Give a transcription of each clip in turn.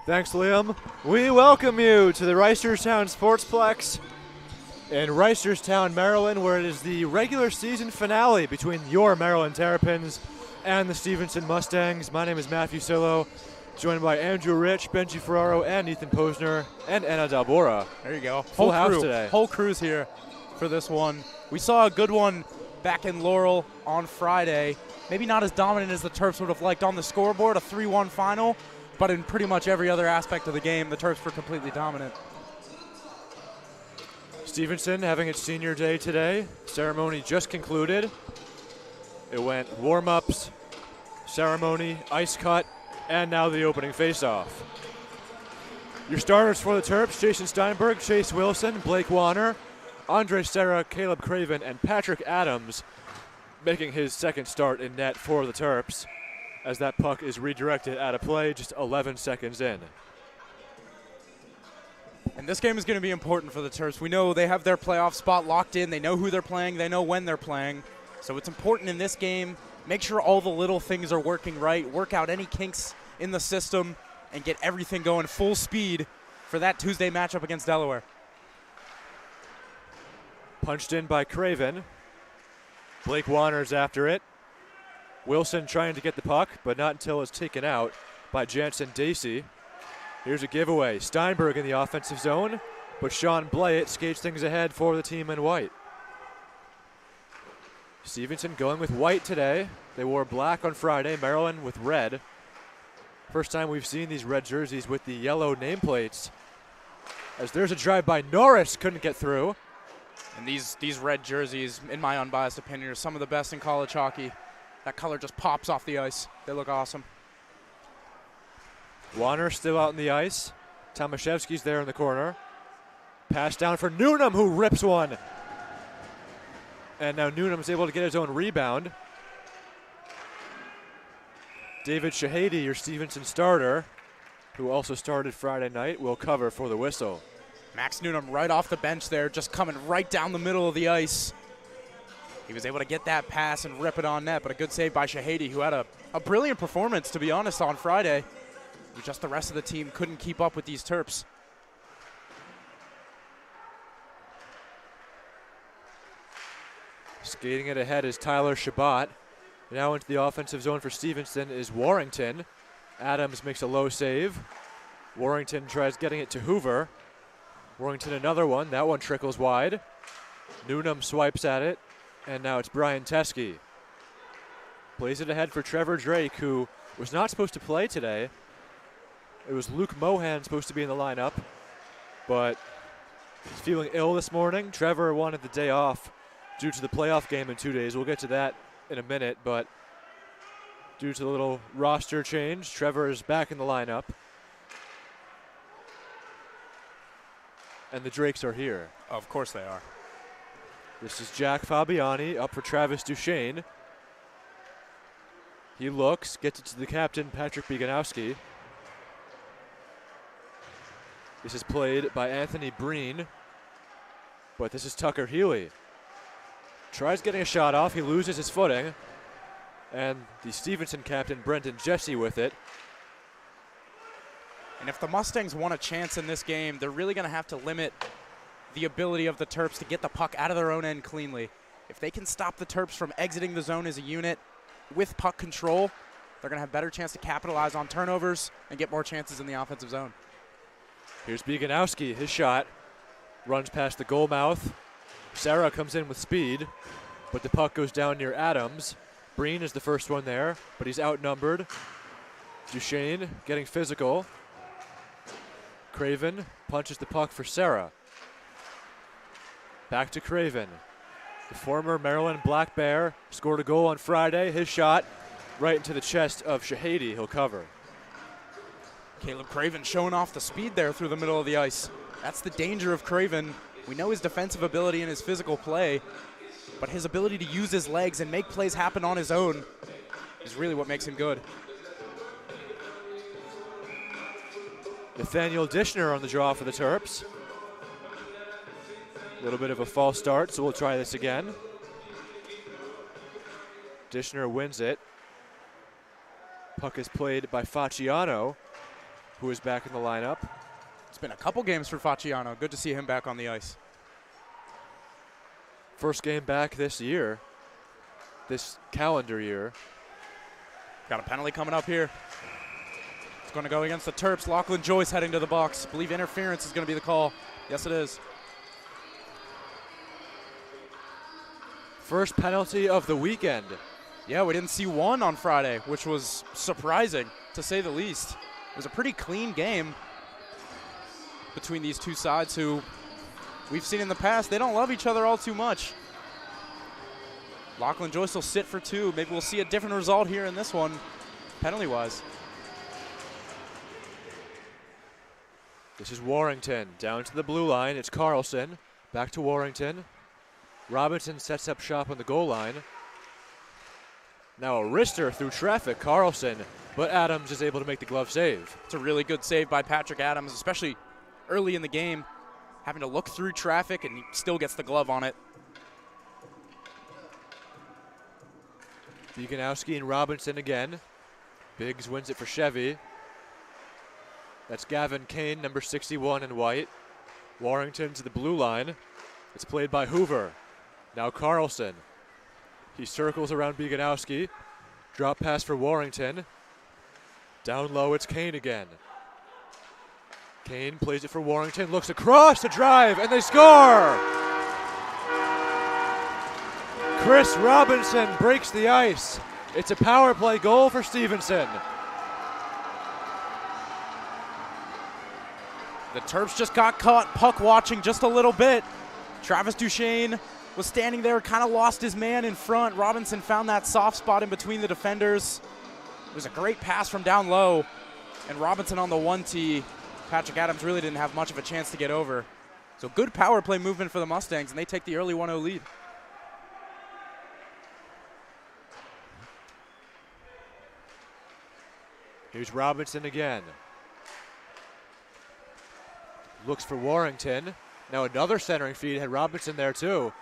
Thanks, Liam. We welcome you to the Reisterstown Sportsplex in Reisterstown, Maryland, where it is the regular season finale between your Maryland Terrapins and the Stevenson Mustangs. My name is Matthew Sillo, joined by Andrew Rich, Benji Ferraro, and Ethan Posner, and Anna Dalbora. There you go. Full house today. Whole crew's here for this one. We saw a good one back in Laurel on Friday. Maybe not as dominant as the Terps would have liked on the scoreboard, a 3-1 final, but in pretty much every other aspect of the game, the Terps were completely dominant. Stevenson having its senior day today. Ceremony just concluded. It went warm-ups, ceremony, ice cut, and now the opening face-off. Your starters for the Terps: Jason Steinberg, Chase Wilson, Blake Warner, Andre Serra, Caleb Craven, and Patrick Adams making his second start in net for the Terps as that puck is redirected out of play just 11 seconds in. And this game is going to be important for the Terps. We know they have their playoff spot locked in. They know who they're playing. They know when they're playing. So it's important in this game. Make sure all the little things are working right. Work out any kinks in the system and get everything going full speed for that Tuesday matchup against Delaware. Punched in by Craven. Blake Warner's after it. Wilson trying to get the puck, but not until it's taken out by Jansen Dacey. Here's a giveaway. Steinberg in the offensive zone, but Sean Blayett skates things ahead for the team in white. Stevenson going with white today. They wore black on Friday, Maryland with red. First time we've seen these red jerseys with the yellow nameplates. As there's a drive by Norris, couldn't get through. And these red jerseys, in my unbiased opinion, are some of the best in college hockey. That color just pops off the ice. They look awesome. Warner still out in the ice. Tomaszewski's there in the corner. Pass down for Newnham, who rips one. And now Newnham's able to get his own rebound. David Shahady, your Stevenson starter, who also started Friday night, will cover for the whistle. Max Newnham right off the bench there, just coming right down the middle of the ice. He was able to get that pass and rip it on net, but a good save by Shahady, who had a brilliant performance, to be honest, on Friday. Just the rest of the team couldn't keep up with these Terps. Skating it ahead is Tyler Shabbat. Now into the offensive zone for Stevenson is Warrington. Adams makes a low save. Warrington tries getting it to Hoover. Warrington another one. That one trickles wide. Newnham swipes at it. And now it's Brian Teskey. Plays it ahead for Trevor Drake, who was not supposed to play today. It was Luke Mohan supposed to be in the lineup, but he's feeling ill this morning. Trevor wanted the day off due to the playoff game in 2 days. We'll get to that in a minute, but due to the little roster change, Trevor is back in the lineup. And the Drakes are here. Of course they are. This is Jack Fabiani up for Travis Duchesne. He looks, gets it to the captain, Patrick Beganowski. This is played by Anthony Breen, but this is Tucker Healy. Tries getting a shot off, he loses his footing, and the Stevenson captain, Brendan Jesse, with it. And if the Mustangs want a chance in this game, they're really going to have to limit the ability of the Terps to get the puck out of their own end cleanly. If they can stop the Terps from exiting the zone as a unit with puck control, they're going to have a better chance to capitalize on turnovers and get more chances in the offensive zone. Here's Beganowski, his shot. Runs past the goal mouth. Serra comes in with speed, but the puck goes down near Adams. Breen is the first one there, but he's outnumbered. Duchesne getting physical. Craven punches the puck for Serra. Back to Craven. The former Maryland Black Bear scored a goal on Friday. His shot right into the chest of Shahady. He'll cover. Caleb Craven showing off the speed there through the middle of the ice. That's the danger of Craven. We know his defensive ability and his physical play, but his ability to use his legs and make plays happen on his own is really what makes him good. Nathaniel Dishner on the draw for the Terps. A little bit of a false start, so we'll try this again. Dishner wins it. Puck is played by Facciano. who is back in the lineup. It's been a couple games for Facciano. Good to see him back on the ice. First game back this year, this calendar year. Got a penalty coming up here. It's going to go against the Terps. Lachlan Joyce heading to the box. Believe interference is going to be the call. Yes, it is. First penalty of the weekend. Yeah, we didn't see one on Friday, which was surprising, to say the least. It was a pretty clean game between these two sides who we've seen in the past. They don't love each other all too much. Lachlan Joyce will sit for 2. Maybe we'll see a different result here in this one, penalty-wise. This is Warrington. Down to the blue line. It's Carlson. Back to Warrington. Robinson sets up shop on the goal line. Now a wrister through traffic, Carlson, but Adams is able to make the glove save. It's a really good save by Patrick Adams, especially early in the game, having to look through traffic, and he still gets the glove on it. Beganowski and Robinson again. Biggs wins it for Chevy. That's Gavin Kane, number 61 in white. Warrington to the blue line. It's played by Hoover. Now Carlson. He circles around Beganowski. Drop pass for Warrington. Down low, it's Kane again. Kane plays it for Warrington, looks across to drive, and they score! Chris Robinson breaks the ice. It's a power play goal for Stevenson. The Terps just got caught puck watching just a little bit. Travis Duchesne was standing there, kind of lost his man in front. Robinson found that soft spot in between the defenders. It was a great pass from down low, and Robinson on the 1T. Patrick Adams really didn't have much of a chance to get over. So good power play movement for the Mustangs, and they take the early 1-0 lead. Here's Robinson again. Looks for Warrington. Now another centering feed, had Robinson there too,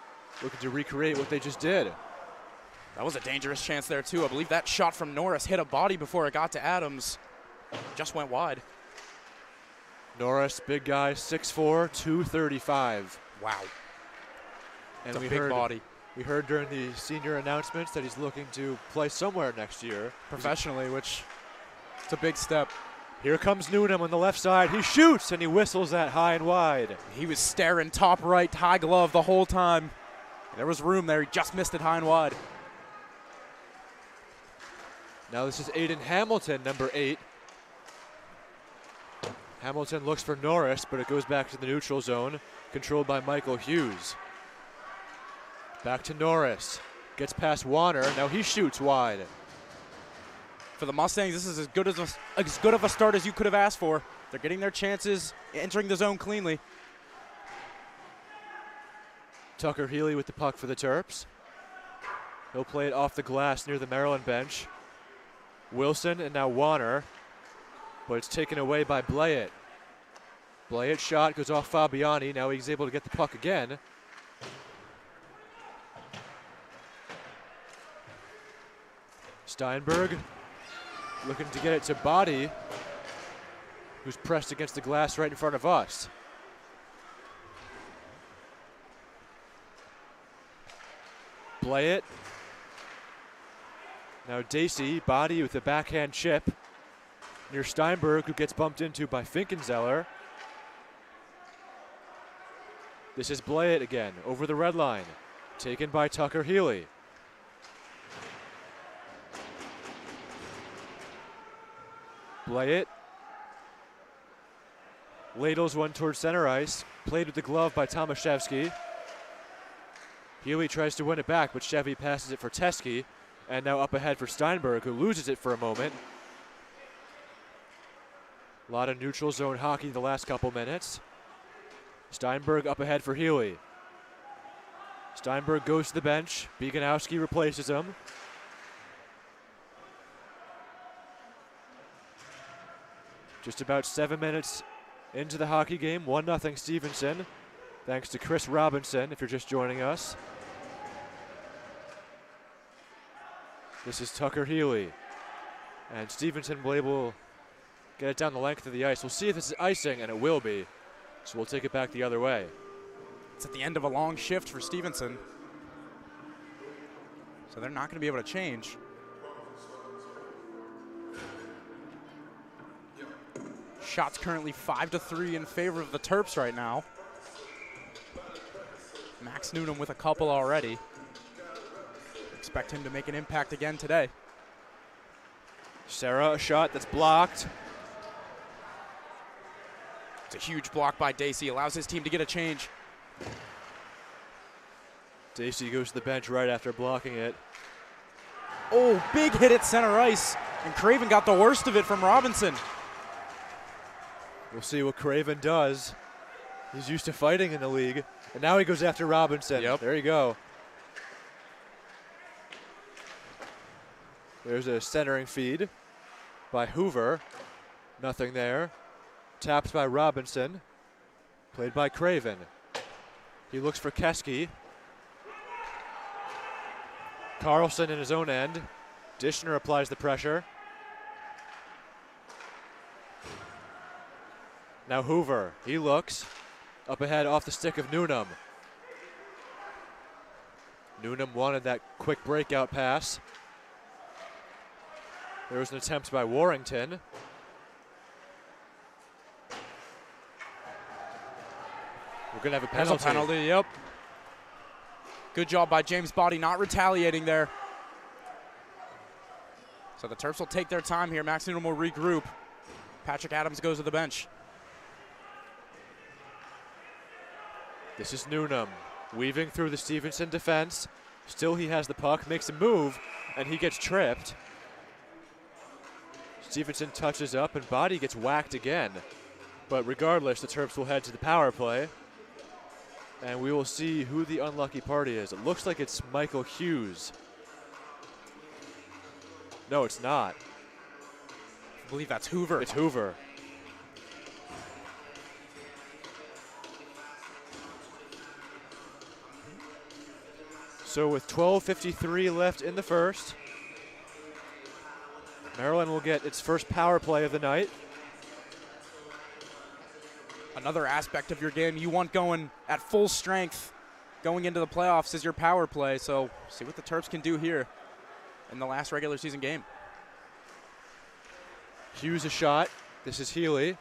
looking to recreate what they just did. That was a dangerous chance there too. I believe that shot from Norris hit a body before it got to Adams. Just went wide. Norris, big guy, 6'4", 235. Wow. And it's a big body. We heard during the senior announcements that he's looking to play somewhere next year. Professionally, which it's a big step. Here comes Noonan on the left side. He shoots, and he whistles that high and wide. He was staring top right, high glove the whole time. There was room there. He just missed it high and wide. Now this is Aiden Hamilton, number 8. Hamilton looks for Norris, but it goes back to the neutral zone, controlled by Michael Hughes. Back to Norris. Gets past Warner. Now he shoots wide. For the Mustangs, this is as good of a start as you could have asked for. They're getting their chances, entering the zone cleanly. Tucker Healy with the puck for the Terps. He'll play it off the glass near the Maryland bench. Wilson and now Warner, but it's taken away by Blayett. Blayett shot goes off Fabiani. Now he's able to get the puck again. Steinberg looking to get it to Body, who's pressed against the glass right in front of us. Blayett. Now Dacey, Body with a backhand chip near Steinberg, who gets bumped into by Finkenzeller. This is Blayett again, over the red line, taken by Tucker Healy. Blayett ladles one towards center ice, played with the glove by Tomaszewski. Healy tries to win it back, but Chevy passes it for Teske, and now up ahead for Steinberg, who loses it for a moment. A lot of neutral zone hockey the last couple minutes. Steinberg up ahead for Healy. Steinberg goes to the bench. Beganowski replaces him. Just about 7 minutes into the hockey game, 1-0 Stevenson, thanks to Chris Robinson, if you're just joining us. This is Tucker Healy. And Stevenson will get it down the length of the ice. We'll see if this is icing, and it will be. So we'll take it back the other way. It's at the end of a long shift for Stevenson. So they're not going to be able to change. Shots currently 5-3 in favor of the Terps right now. Max Noonan with a couple already. Expect him to make an impact again today. Sarah, a shot that's blocked. It's a huge block by Dacey, allows his team to get a change. Dacey goes to the bench right after blocking it. Oh, big hit at center ice, and Craven got the worst of it from Robinson. We'll see what Craven does. He's used to fighting in the league, and now he goes after Robinson. Yep. There you go. There's a centering feed by Hoover. Nothing there. Tapped by Robinson. Played by Craven. He looks for Keski. Carlson in his own end. Dishner applies the pressure. Now Hoover, he looks. Up ahead off the stick of Noonan. Noonan wanted that quick breakout pass. There was an attempt by Warrington. We're going to have a penalty. There's a penalty, yep. Good job by James Body not retaliating there. So the Terps will take their time here. Max Noonan will regroup. Patrick Adams goes to the bench. This is Noonan weaving through the Stevenson defense. Still he has the puck, makes a move, and he gets tripped. Stevenson touches up and Body gets whacked again. But regardless, the Terps will head to the power play. And we will see who the unlucky party is. It looks like it's Michael Hughes. No, it's not. I believe that's Hoover. It's Hoover. So with 12:53 left in the first, Maryland will get its first power play of the night. Another aspect of your game you want going at full strength going into the playoffs is your power play. So see what the Terps can do here in the last regular season game. Hughes a shot. This is Healy.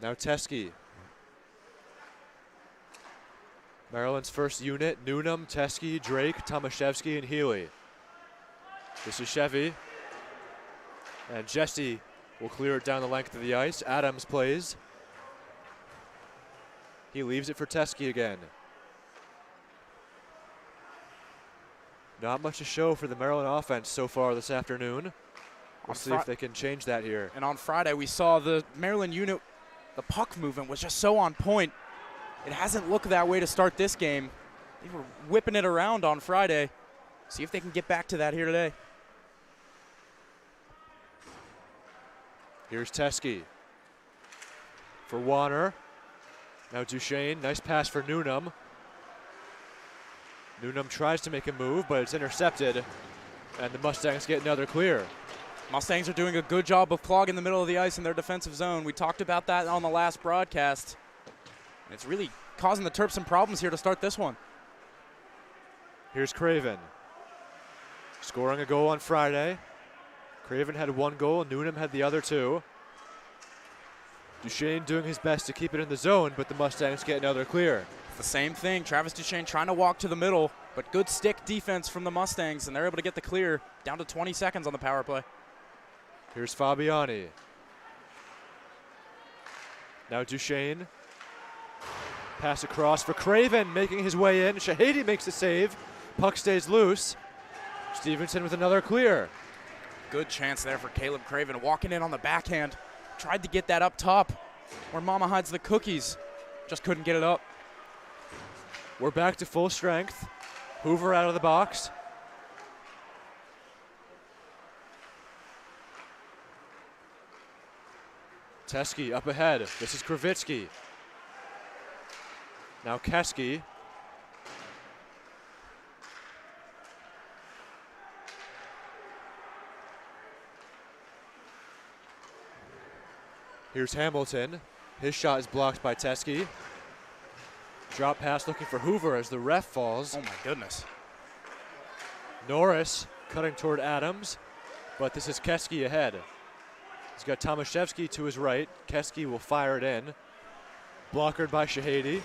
Now Teske. Maryland's first unit, Noonan, Teske, Drake, Tomaszewski, and Healy. This is Chevy. And Jesse will clear it down the length of the ice. Adams plays. He leaves it for Teske again. Not much to show for the Maryland offense so far this afternoon. We'll see if they can change that here. And on Friday, we saw the Maryland unit, the puck movement was just so on point. It hasn't looked that way to start this game. They were whipping it around on Friday. See if they can get back to that here today. Here's Teske for Warner. Now Duchesne, nice pass for Noonan. Noonan tries to make a move, but it's intercepted, and the Mustangs get another clear. Mustangs are doing a good job of clogging the middle of the ice in their defensive zone. We talked about that on the last broadcast. And it's really causing the Terps some problems here to start this one. Here's Craven. Scoring a goal on Friday. Craven had one goal, Noonan had the other two. Duchesne doing his best to keep it in the zone, but the Mustangs get another clear. It's the same thing. Travis Duchesne trying to walk to the middle, but good stick defense from the Mustangs, and they're able to get the clear down to 20 seconds on the power play. Here's Fabiani. Now Duchesne. Pass across for Craven, making his way in. Shahady makes the save. Puck stays loose. Stevenson with another clear. Good chance there for Caleb Craven, walking in on the backhand. Tried to get that up top where Mama hides the cookies. Just couldn't get it up. We're back to full strength. Hoover out of the box. Teske up ahead. This is Kravitsky. Now Keski. Here's Hamilton. His shot is blocked by Teske. Drop pass looking for Hoover as the ref falls. Oh my goodness. Norris cutting toward Adams, but this is Keski ahead. He's got Tomaszewski to his right. Keski will fire it in. Blockered by Shahady.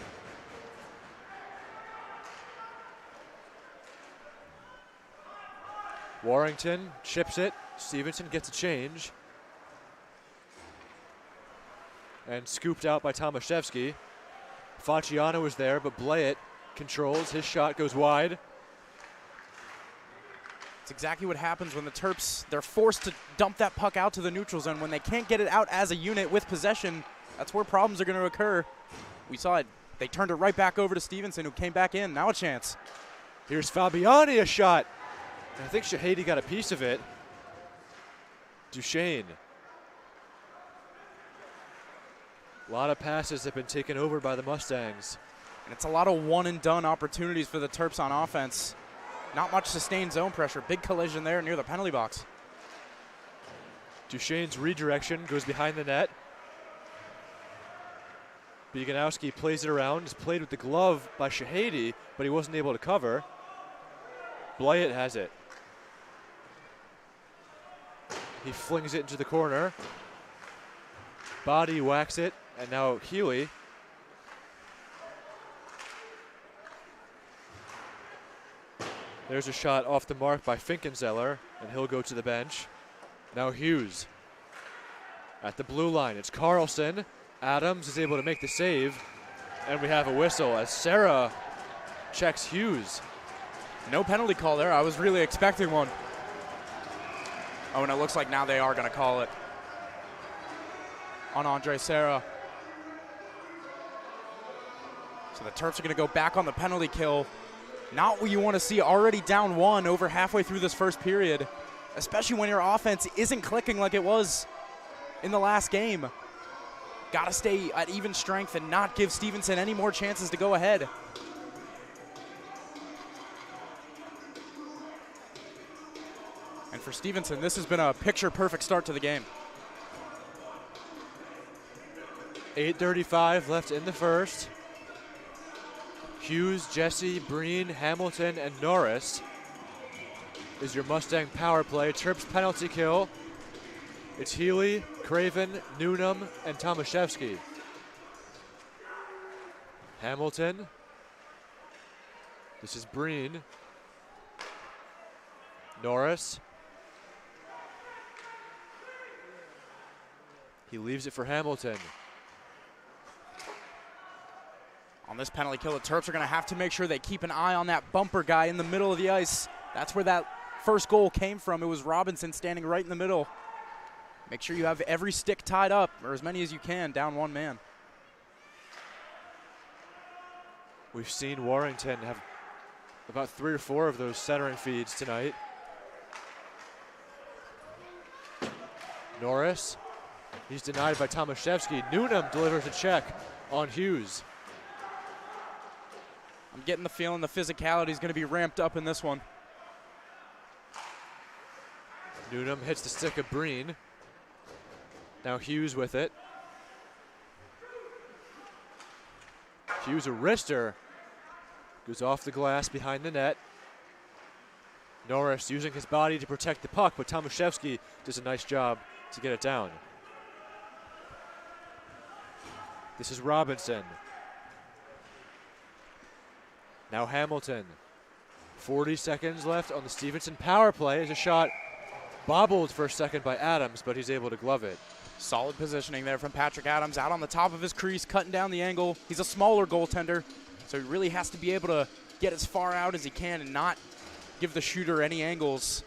Warrington chips it. Stevenson gets a change. And scooped out by Tomaszewski. Facciano was there, but Blayett controls. His shot goes wide. It's exactly what happens when the Terps, they're forced to dump that puck out to the neutral zone. When they can't get it out as a unit with possession, that's where problems are going to occur. We saw it. They turned it right back over to Stevenson, who came back in. Now a chance. Here's Fabiani, a shot. And I think Shahady got a piece of it. Duchesne. A lot of passes have been taken over by the Mustangs. And it's a lot of one-and-done opportunities for the Terps on offense. Not much sustained zone pressure. Big collision there near the penalty box. Duchesne's redirection goes behind the net. Bieganowski plays it around. It's played with the glove by Shahady, but he wasn't able to cover. Blayett has it. He flings it into the corner. Body whacks it, and now Healy. There's a shot off the mark by Finkenzeller, and he'll go to the bench. Now Hughes. At the blue line, it's Carlson. Adams is able to make the save, and we have a whistle as Sarah checks Hughes. No penalty call there. I was really expecting one. Oh, and it looks like now they are going to call it on Andre Serra. So the Terps are going to go back on the penalty kill. Not what you want to see, already down one over halfway through this first period, especially when your offense isn't clicking like it was in the last game. Got to stay at even strength and not give Stevenson any more chances to go ahead. And for Stevenson, this has been a picture-perfect start to the game. 8:35 left in the first. Hughes, Jesse, Breen, Hamilton, and Norris is your Mustang power play. Terps penalty kill. It's Healy, Craven, Newnham, and Tomaszewski. Hamilton. This is Breen. Norris. He leaves it for Hamilton. On this penalty kill, the Terps are going to have to make sure they keep an eye on that bumper guy in the middle of the ice. That's where that first goal came from. It was Robinson standing right in the middle. Make sure you have every stick tied up, or as many as you can, down one man. We've seen Warrington have about 3 or 4 of those centering feeds tonight. Norris, he's denied by Tomaszewski. Newnham delivers a check on Hughes. I'm getting the feeling the physicality is going to be ramped up in this one. Newnham hits the stick of Breen. Now Hughes with it. Hughes, a wrister, goes off the glass behind the net. Norris using his body to protect the puck, but Tomaszewski does a nice job to get it down. This is Robinson. Now Hamilton. 40 seconds left on the Stevenson power play as a shot bobbled for a second by Adams, but he's able to glove it. Solid positioning there from Patrick Adams, out on the top of his crease, cutting down the angle. He's a smaller goaltender, so he really has to be able to get as far out as he can and not give the shooter any angles.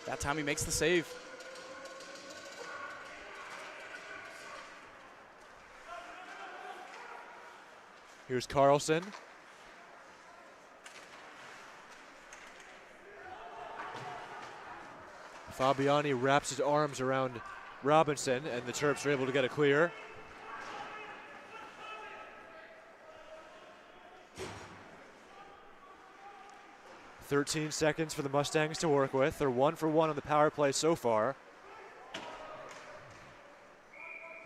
That time he makes the save. Here's Carlson. Fabiani wraps his arms around Robinson, and the Terps are able to get a clear. "13 seconds for the Mustangs to work with. They're 1 for 1 on the power play so far.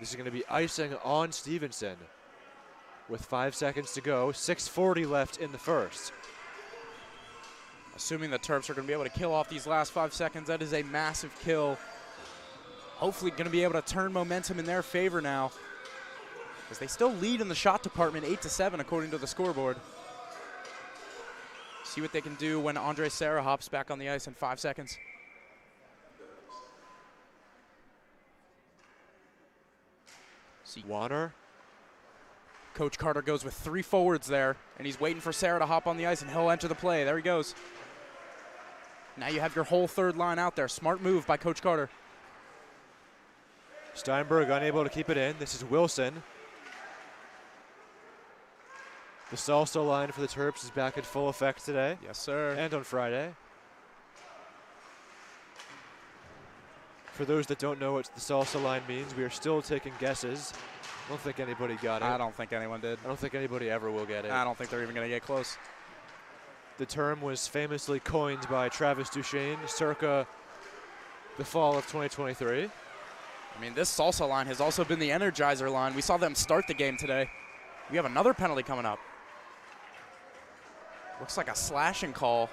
This is going to be icing on Stevenson with 5 seconds to go, 6:40 left in the first. Assuming the Terps are going to be able to kill off these last 5 seconds, that is a massive kill. Hopefully going to be able to turn momentum in their favor now, as they still lead in the shot department 8-7 according to the scoreboard. See what they can do when Andre Serra hops back on the ice in 5 seconds. See Warner. Coach Carter goes with 3 forwards there, and he's waiting for Serra to hop on the ice, and he'll enter the play. There he goes. Now you have your whole third line out there. Smart move by Coach Carter. Steinberg unable to keep it in. This is Wilson. The salsa line for the Terps is back in full effect today. Yes, sir. And on Friday. For those that don't know what the salsa line means, we are still taking guesses. I don't think anybody got it. I don't think anyone did. I don't think anybody ever will get it. I don't think they're even going to get close. The term was famously coined by Travis Duchesne circa the fall of 2023. I mean, this salsa line has also been the Energizer line. We saw them start the game today. We have another penalty coming up. Looks like a slashing call.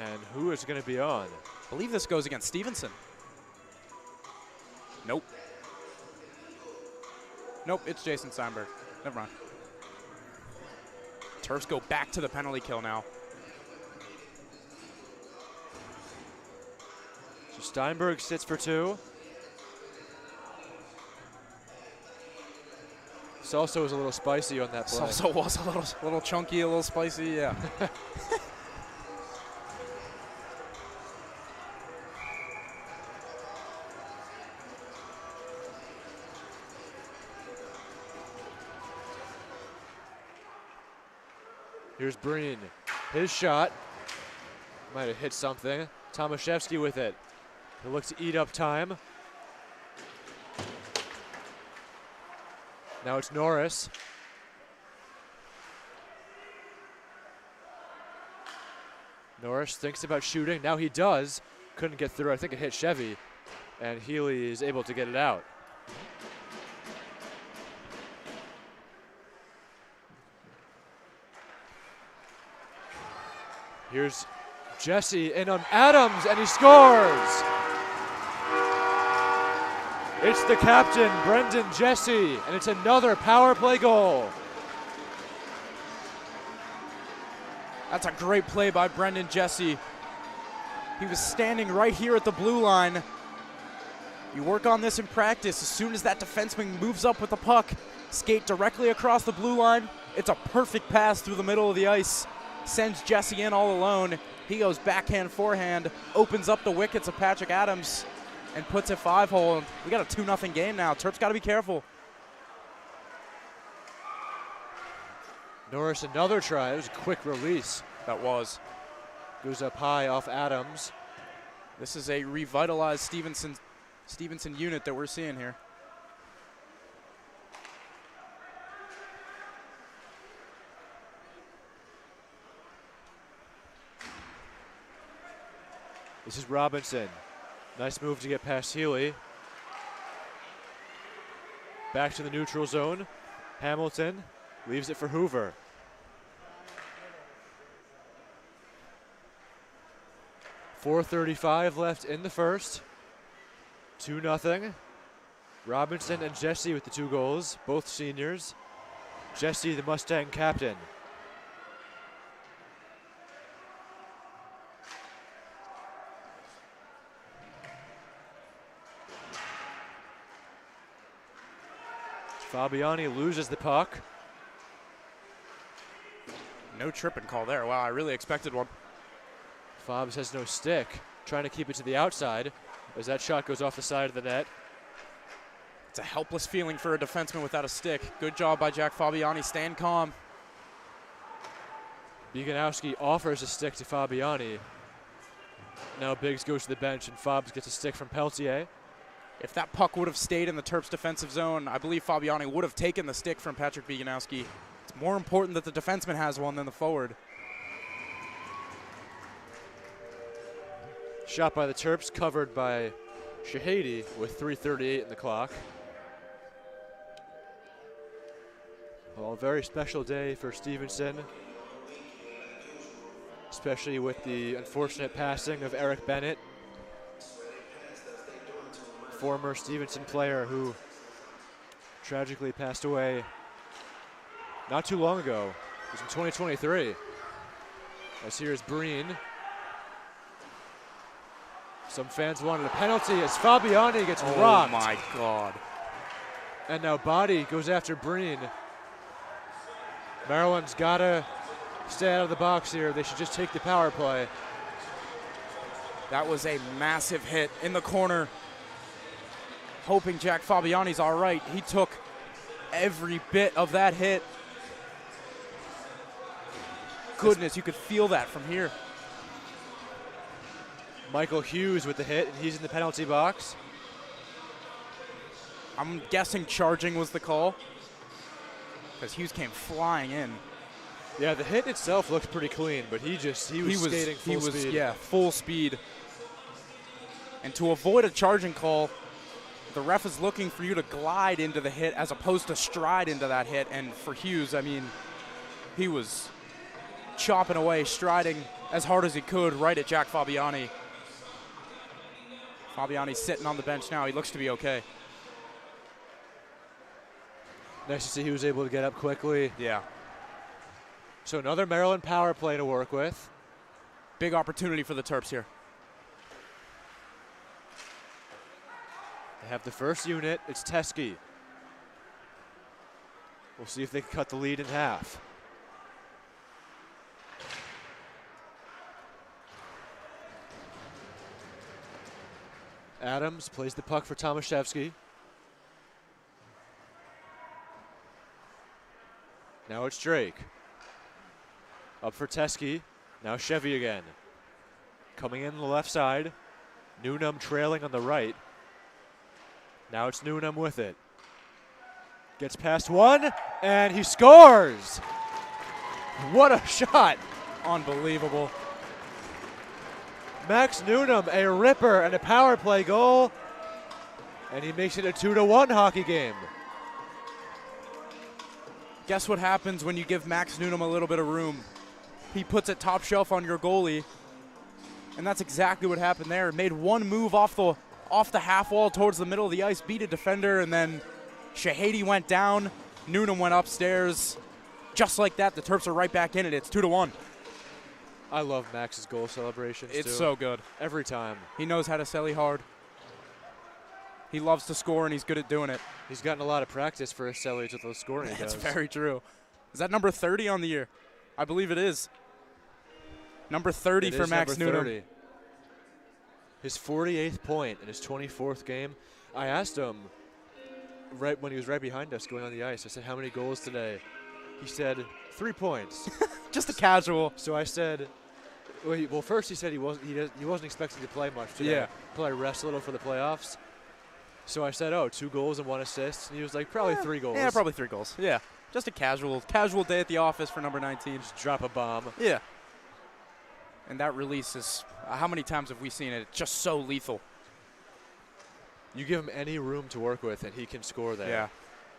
And who is going to be on? I believe this goes against Stevenson. Nope. Nope, it's Jason Steinberg. Never mind. Terps go back to the penalty kill now. So Steinberg sits for 2. Salsa was a little spicy on that play. Salsa was a little chunky, a little spicy, yeah. Here's Breen. His shot. Might have hit something. Tomaszewski with it. He'll look to eat up time. Now it's Norris. Norris thinks about shooting. Now he does. Couldn't get through. I think it hit Chevy. And Healy is able to get it out. Here's Jesse in on Adams, and he scores! It's the captain, Brendan Jesse, and it's another power play goal. That's a great play by Brendan Jesse. He was standing right here at the blue line. You work on this in practice. As soon as that defenseman moves up with the puck, skate directly across the blue line. It's a perfect pass through the middle of the ice. Sends Jesse in all alone. He goes backhand, forehand, opens up the wickets of Patrick Adams, and puts it 5-hole. We got a 2-0 game now. Terps got to be careful. Norris, another try. It was a quick release. That was. Goes up high off Adams. This is a revitalized Stevenson unit that we're seeing here. This is Robinson. Nice move to get past Healy. Back to the neutral zone. Hamilton leaves it for Hoover. .435 left in the first. 2-0. Robinson and Jesse with the 2 goals, both seniors. Jesse, the Mustang captain. Fabiani loses the puck. No tripping call there. Wow, I really expected one. Fabs has no stick, trying to keep it to the outside as that shot goes off the side of the net. It's a helpless feeling for a defenseman without a stick. Good job by Jack Fabiani, staying calm. Bieganowski offers a stick to Fabiani. Now Biggs goes to the bench and Fabs gets a stick from Peltier. If that puck would have stayed in the Terps defensive zone, I believe Fabiani would have taken the stick from Patrick Bieganowski. It's more important that the defenseman has one than the forward. Shot by the Terps, covered by Shahady with 3:38 in the clock. Well, a very special day for Stevenson, especially with the unfortunate passing of Eric Bennett, former Stevenson player who tragically passed away not too long ago. It was in 2023. As here's Breen. Some fans wanted a penalty as Fabiani gets rocked. Oh my God. And now Body goes after Breen. Maryland's gotta stay out of the box here. They should just take the power play. That was a massive hit in the corner. Hoping Jack Fabiani's all right. He took every bit of that hit. Goodness, you could feel that from here. Michael Hughes with the hit, and he's in the penalty box. I'm guessing charging was the call, because Hughes came flying in. Yeah, the hit itself looked pretty clean, but he was skating full speed. Yeah, full speed. And to avoid a charging call, the ref is looking for you to glide into the hit as opposed to stride into that hit. And for Hughes, I mean, he was chopping away, striding as hard as he could right at Jack Fabiani. Fabiani's sitting on the bench now. He looks to be okay. Nice to see he was able to get up quickly. Yeah. So another Maryland power play to work with. Big opportunity for the Terps here. They have the first unit. It's Teskey. We'll see if they can cut the lead in half. Adams plays the puck for Tomaszewski. Now it's Drake. Up for Teskey. Now Chevy again. Coming in the left side. Newnham trailing on the right. Now it's Newnham with it. Gets past one, and he scores! What a shot! Unbelievable. Max Newnham, a ripper and a power play goal, and he makes it a 2-1 hockey game. Guess what happens when you give Max Newnham a little bit of room? He puts it top shelf on your goalie, and that's exactly what happened there. Made one move off the half wall towards the middle of the ice, beat a defender, and then Shahady went down. Newnham went upstairs. Just like that, the Terps are right back in it. It's 2-1. I love Max's goal celebrations, It's too. so good. Every time. He knows how to celly hard. He loves to score, and he's good at doing it. He's gotten a lot of practice for his cellies with those scoring he That's does. very true. Is that number 30 on the year? I believe it is. Number 30 It for is Max number Newnham. 30. His 48th point in his 24th game. I asked him right when he was right behind us going on the ice, I said, how many goals today? He said, 3 points. Just a casual. So I said, well, first he said he wasn't expecting to play much today. Yeah. Probably rest a little for the playoffs. So I said, 2 goals and 1 assist. And he was like, probably 3 goals. Yeah, probably 3 goals. Yeah. Just a casual day at the office for number 19. Just drop a bomb. Yeah. And that release is, how many times have we seen it? It's just so lethal. You give him any room to work with, and he can score there. Yeah.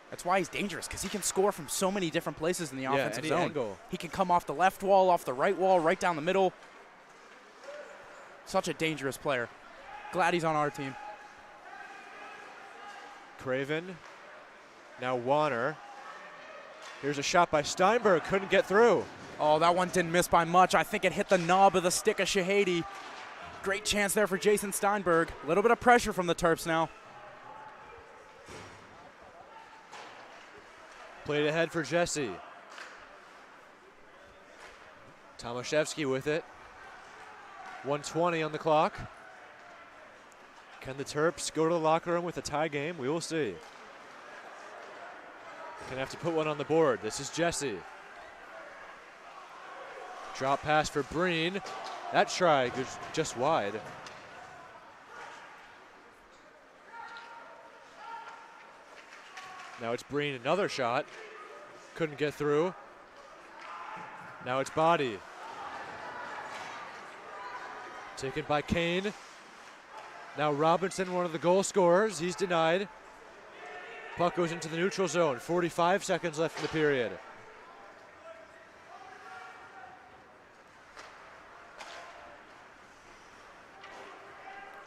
That's why he's dangerous, because he can score from so many different places in the offensive any zone. angle. He can come off the left wall, off the right wall, right down the middle. Such a dangerous player. Glad he's on our team. Craven. Now Warner. Here's a shot by Steinberg. Couldn't get through. Oh, that one didn't miss by much. I think it hit the knob of the stick of Shahady. Great chance there for Jason Steinberg. A little bit of pressure from the Terps now. Played ahead for Jesse. Tomaszewski with it. 1:20 on the clock. Can the Terps go to the locker room with a tie game? We will see. Gonna have to put one on the board. This is Jesse. Drop pass for Breen. That try goes just wide. Now it's Breen, another shot. Couldn't get through. Now it's Body. Taken by Kane. Now Robinson, one of the goal scorers, he's denied. Puck goes into the neutral zone. 45 seconds left in the period.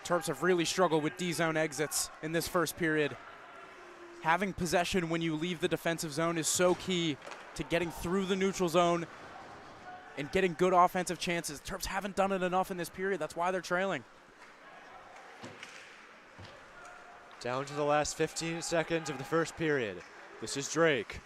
Terps have really struggled with D-zone exits in this first period. Having possession when you leave the defensive zone is so key to getting through the neutral zone and getting good offensive chances. Terps haven't done it enough in this period. That's why they're trailing. Down to the last 15 seconds of the first period. This is Drake.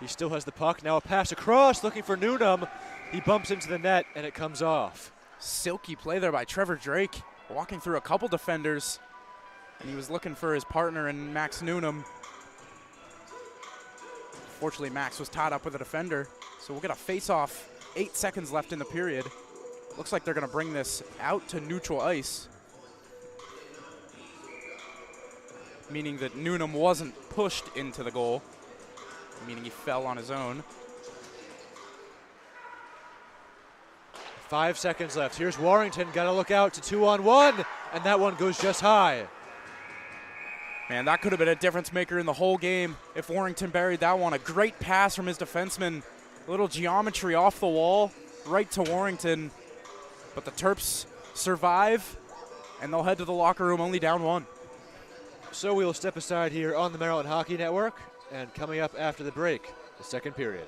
He still has the puck. Now a pass across, looking for Newnham. He bumps into the net, and it comes off. Silky play there by Trevor Drake, walking through a couple defenders, and he was looking for his partner in Max Newnham. Fortunately, Max was tied up with a defender, so we'll get a face-off. 8 seconds left in the period. Looks like they're going to bring this out to neutral ice, meaning that Newnham wasn't pushed into the goal, meaning he fell on his own. 5 seconds left. Here's Warrington. Got to look out to 2-on-1, and that one goes just high. Man, that could have been a difference maker in the whole game if Warrington buried that one. A great pass from his defenseman. A little geometry off the wall, right to Warrington. But the Terps survive, and they'll head to the locker room only down 1. So we will step aside here on the Maryland Hockey Network, and coming up after the break, the second period.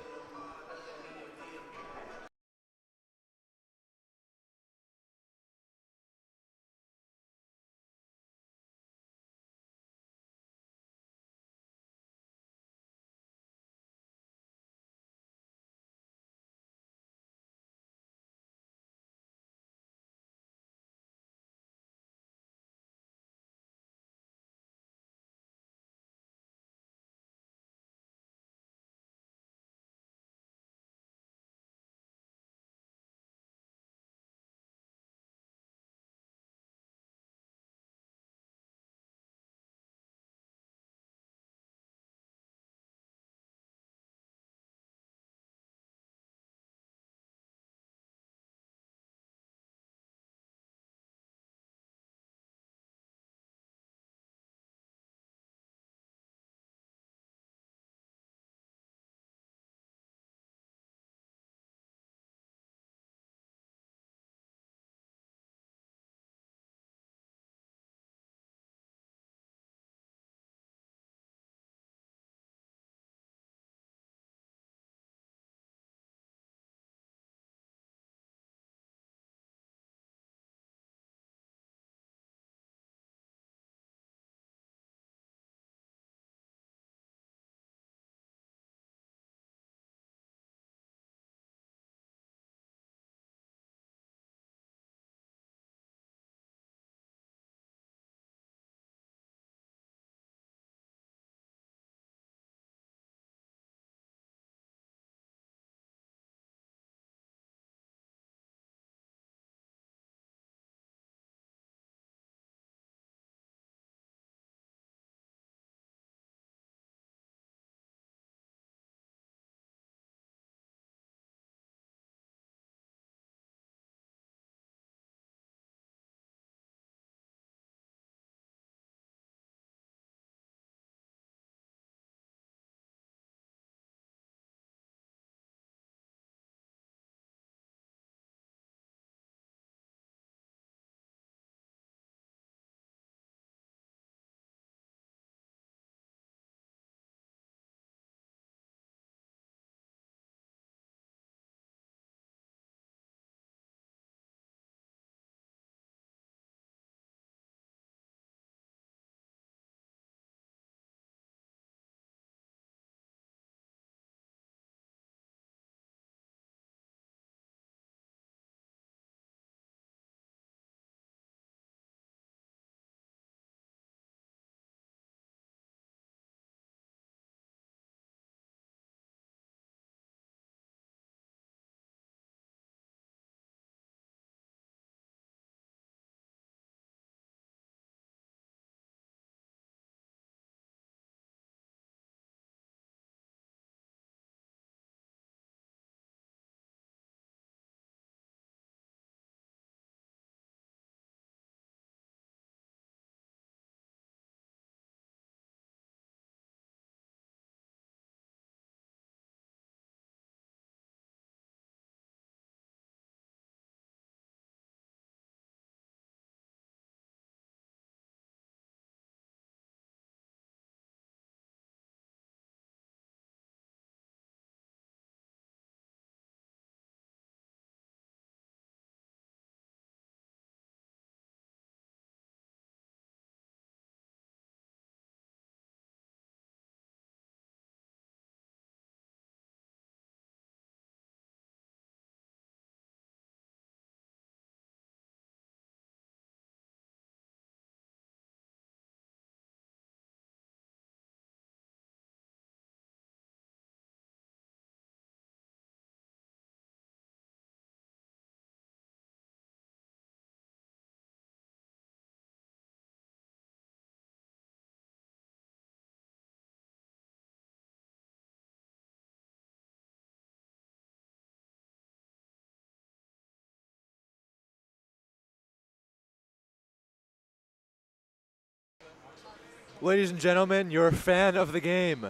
Ladies and gentlemen, your fan of the game,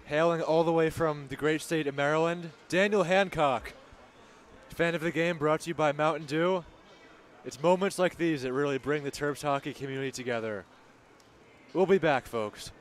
hailing all the way from the great state of Maryland, Daniel Hancock. Fan of the game brought to you by Mountain Dew. It's moments like these that really bring the Terps hockey community together. We'll be back, folks.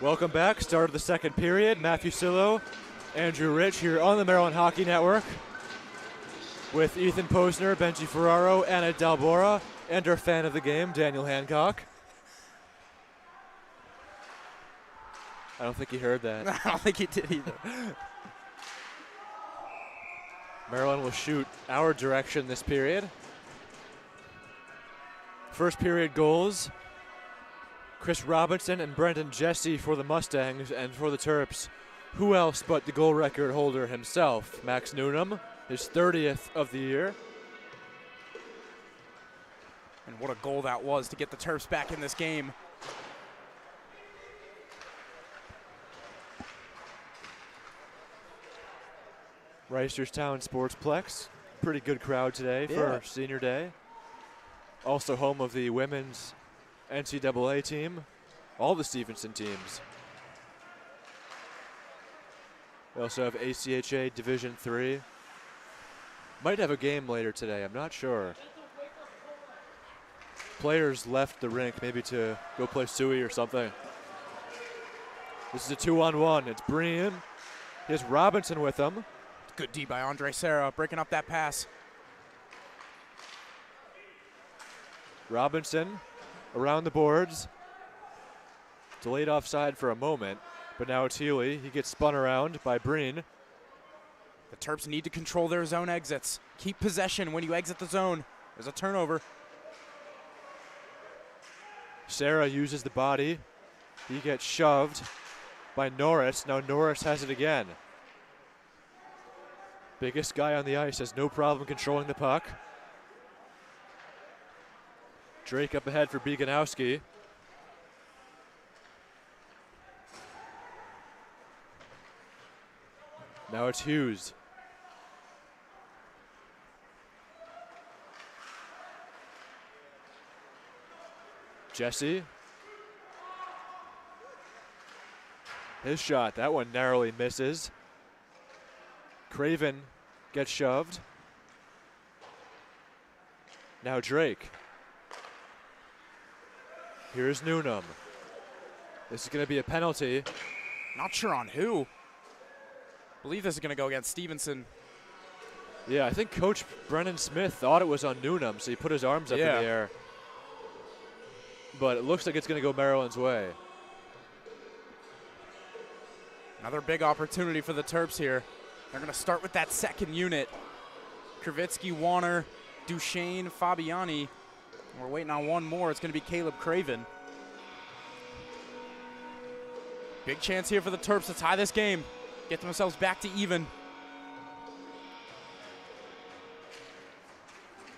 Welcome back. Start of the second period. Matthew Sillo, Andrew Rich here on the Maryland Hockey Network with Ethan Posner, Benji Ferraro, Anna Dalbora, and our fan of the game, Daniel Hancock. I don't think he heard that. I don't think he did either. Maryland will shoot our direction this period. First period goals, Chris Robinson and Brendan Jesse for the Mustangs, and for the Terps, who else but the goal record holder himself, Max Newnham, his 30th of the year. And what a goal that was to get the Terps back in this game. Reisterstown Sportsplex, pretty good crowd today for senior day. Also home of the women's NCAA team, all the Stevenson teams. We also have ACHA Division III. Might have a game later today, I'm not sure. Players left the rink maybe to go play suey or something. This is a 2-on-1, it's Breen. He has Robinson with him. Good D by Andre Serra, breaking up that pass. Robinson around the boards. Delayed offside for a moment, but now it's Healy. He gets spun around by Breen. The Terps need to control their zone exits. Keep possession when you exit the zone. There's a turnover. Serra uses the body. He gets shoved by Norris. Now Norris has it again. Biggest guy on the ice has no problem controlling the puck. Drake up ahead for Beganowski. Now it's Hughes. Jesse. His shot, that one narrowly misses. Craven gets shoved. Now Drake. Here's Newnham. This is going to be a penalty. Not sure on who. Believe this is going to go against Stevenson. Yeah, I think Coach Brennan Smith thought it was on Newnham, so he put his arms up in the air. But it looks like it's going to go Maryland's way. Another big opportunity for the Terps here. They're going to start with that second unit. Kravitsky, Warner, Duchesne, Fabiani. We're waiting on one more. It's going to be Caleb Craven. Big chance here for the Terps to tie this game. Get themselves back to even.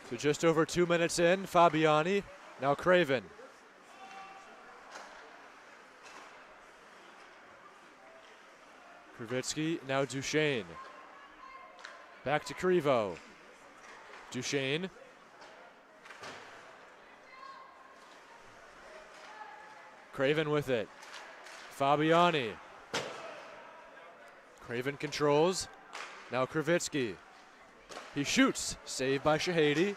So just over 2 minutes in, Fabiani, now Craven. Kravitsky, now Duchesne. Back to Crevo. Duchesne. Craven with it. Fabiani. Craven controls. Now Kravitsky. He shoots. Saved by Shahady.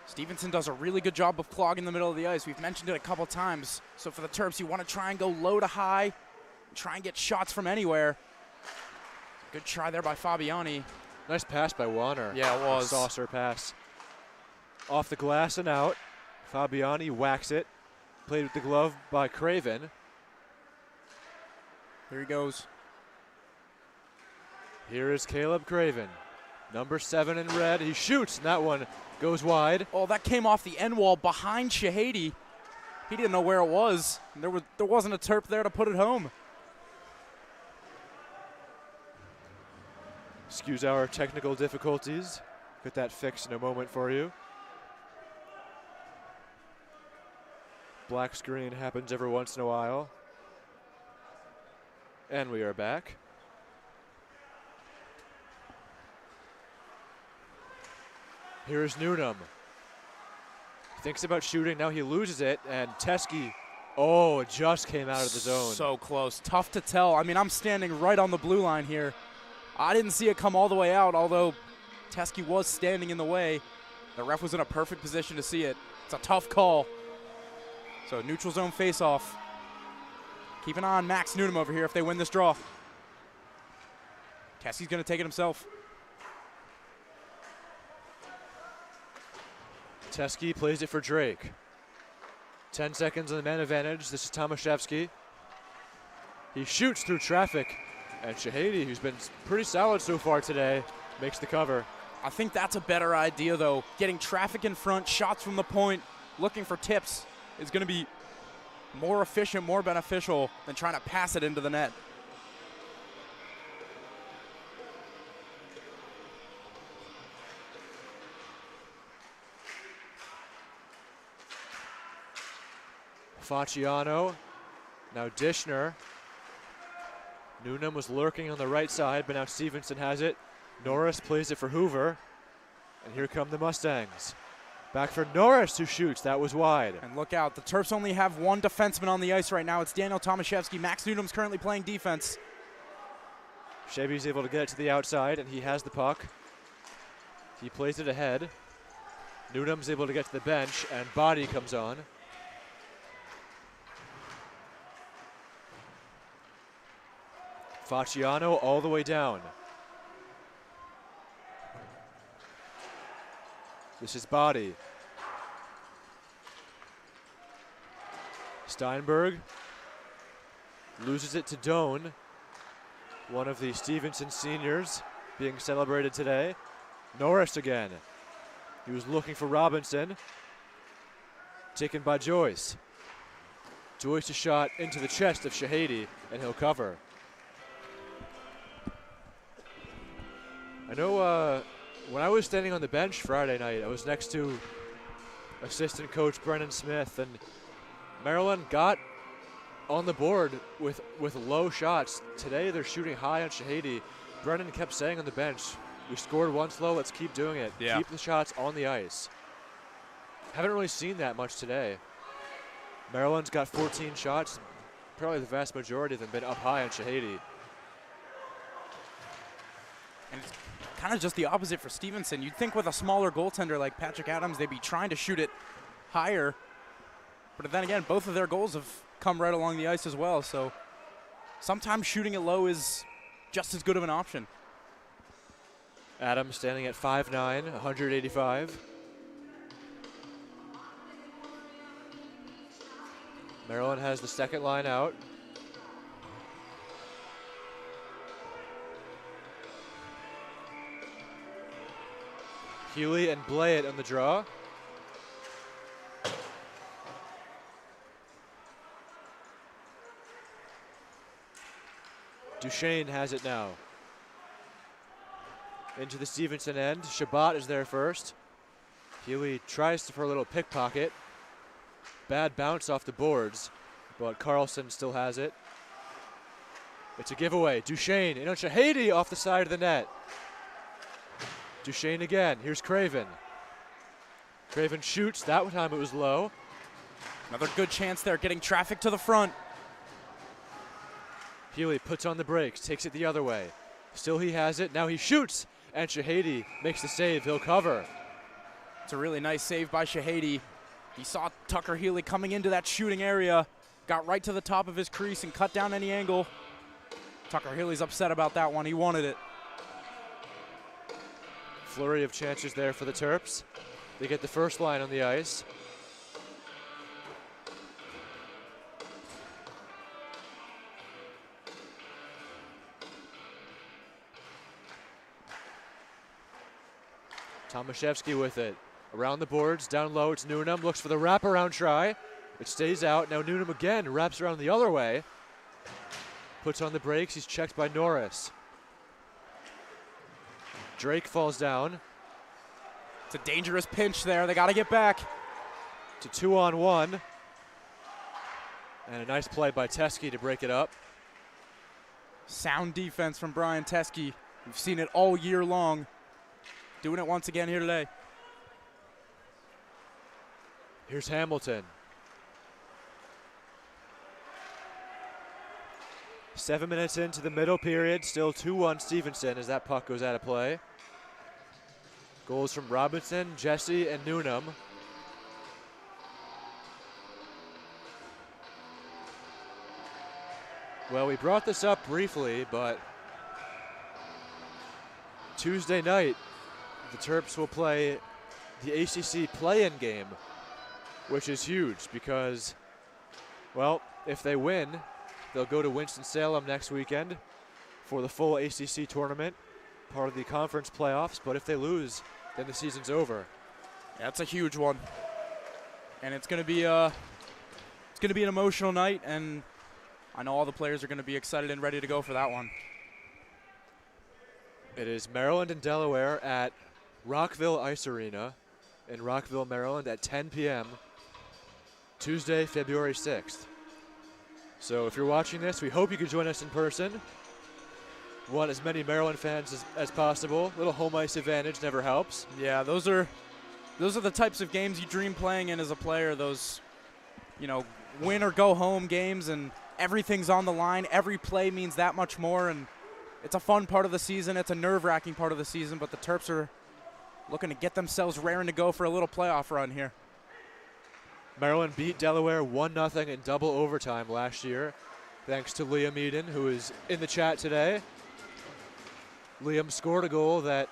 Stevenson does a really good job of clogging the middle of the ice. We've mentioned it a couple times. So for the Terps, you want to try and go low to high, try and get shots from anywhere. Good try there by Fabiani. Nice pass by Warner. Yeah, it was. Saucer pass. Off the glass and out. Fabiani whacks it. Played with the glove by Craven. Here he goes. Here is Caleb Craven. Number 7 in red. He shoots, and that one goes wide. Oh, that came off the end wall behind Shahady. He didn't know where it was. And there wasn't a Terp there to put it home. Excuse our technical difficulties. Get that fixed in a moment for you. Black screen happens every once in a while. And we are back. Here's Newnham. Thinks about shooting, now he loses it, and Teskey, oh, it just came out of the zone. So close, tough to tell. I mean, I'm standing right on the blue line here. I didn't see it come all the way out, although Teskey was standing in the way. The ref was in a perfect position to see it. It's a tough call. So neutral zone face-off. Keep an eye on Max Newnham over here if they win this draw. Teskey's going to take it himself. Teskey plays it for Drake. 10 seconds on the man advantage. This is Tomaszewski. He shoots through traffic, and Shahady, who's been pretty solid so far today, makes the cover. I think that's a better idea, though. Getting traffic in front, shots from the point, looking for tips is going to be more efficient, more beneficial than trying to pass it into the net. Facciano, now Dishner. Newnham was lurking on the right side, but now Stevenson has it. Norris plays it for Hoover, and here come the Mustangs. Back for Norris, who shoots. That was wide. And look out, the Terps only have one defenseman on the ice right now. It's Daniel Tomaszewski. Max Newnham's currently playing defense. Chevy's able to get it to the outside, and he has the puck. He plays it ahead. Newnham's able to get to the bench, and Body comes on. Facciano all the way down. This is Body. Steinberg loses it to Doan, one of the Stevenson seniors being celebrated today. Norris again. He was looking for Robinson. Taken by Joyce. Joyce's shot into the chest of Shahady, and he'll cover. I know when I was standing on the bench Friday night, I was next to assistant coach Brennan Smith, and Maryland got on the board with low shots. Today they're shooting high on Shahady. Brennan kept saying on the bench, we scored once low, let's keep doing it. Yeah. Keep the shots on the ice. Haven't really seen that much today. Maryland's got 14 shots. Probably the vast majority of them been up high on Shahady. And it's kind of just the opposite for Stevenson. You'd think with a smaller goaltender like Patrick Adams, they'd be trying to shoot it higher. But then again, both of their goals have come right along the ice as well. So sometimes shooting it low is just as good of an option. Adams standing at 5'9", 185. Maryland has the second line out. Healy and Blayett on the draw. Duchesne has it now. Into the Stevenson end. Shabbat is there first. Healy tries for a little pickpocket. Bad bounce off the boards, but Carlson still has it. It's a giveaway. Duchesne in on Shahady off the side of the net. Duchesne again. Here's Craven. Craven shoots. That time it was low. Another good chance there, getting traffic to the front. Healy puts on the brakes, takes it the other way. Still he has it. Now he shoots, and Shahady makes the save. He'll cover. It's a really nice save by Shahady. He saw Tucker Healy coming into that shooting area, got right to the top of his crease and cut down any angle. Tucker Healy's upset about that one. He wanted it. Flurry of chances there for the Terps. They get the first line on the ice. Tomaszewski with it. Around the boards, down low, it's Newnham. Looks for the wraparound try. It stays out. Now Newnham again wraps around the other way. Puts on the brakes. He's checked by Norris. Drake falls down. It's a dangerous pinch there. They got to get back. To 2-on-1. And a nice play by Teskey to break it up. Sound defense from Brian Teskey. We've seen it all year long. Doing it once again here today. Here's Hamilton. 7 minutes into the middle period, still 2-1 Stevenson as that puck goes out of play. Goals from Robinson, Jesse, and Newnham. Well, we brought this up briefly, but Tuesday night, the Terps will play the ACC play-in game, which is huge because, well, if they win, they'll go to Winston-Salem next weekend for the full ACC tournament, part of the conference playoffs. But if they lose, then the season's over. That's a huge one, and it's going to be an emotional night, and I know all the players are going to be excited and ready to go for that one. It is Maryland and Delaware at Rockville Ice Arena in Rockville, Maryland at 10 p.m. Tuesday, February 6th. So if you're watching this, we hope you can join us in person. We want as many Maryland fans as possible. Little home ice advantage never helps. Yeah, those are the types of games you dream playing in as a player. Those, win or go home games, and everything's on the line. Every play means that much more, and it's a fun part of the season. It's a nerve-wracking part of the season, but the Terps are looking to get themselves raring to go for a little playoff run here. Maryland beat Delaware 1-0 in double overtime last year, thanks to Liam Eden, who is in the chat today. Liam scored a goal that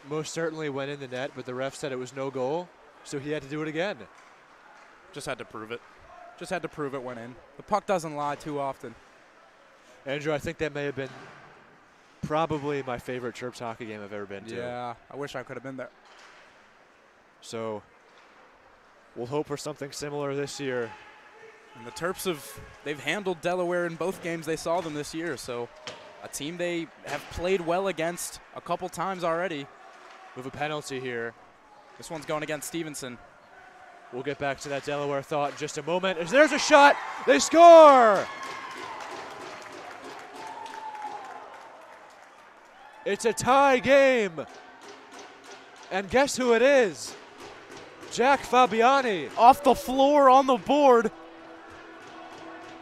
most certainly went in the net, but the ref said it was no goal, so he had to do it again. Just had to prove it. Just had to prove it went in. The puck doesn't lie too often. Andrew, I think that may have been probably my favorite Terps hockey game I've ever been to. Yeah, I wish I could have been there. So we'll hope for something similar this year. And the Terps they've handled Delaware in both games they saw them this year, so a team they have played well against a couple times already. With a penalty here. This one's going against Stevenson. We'll get back to that Delaware thought in just a moment. As there's a shot, they score! It's a tie game. And guess who it is? Jack Fabiani. Off the floor on the board.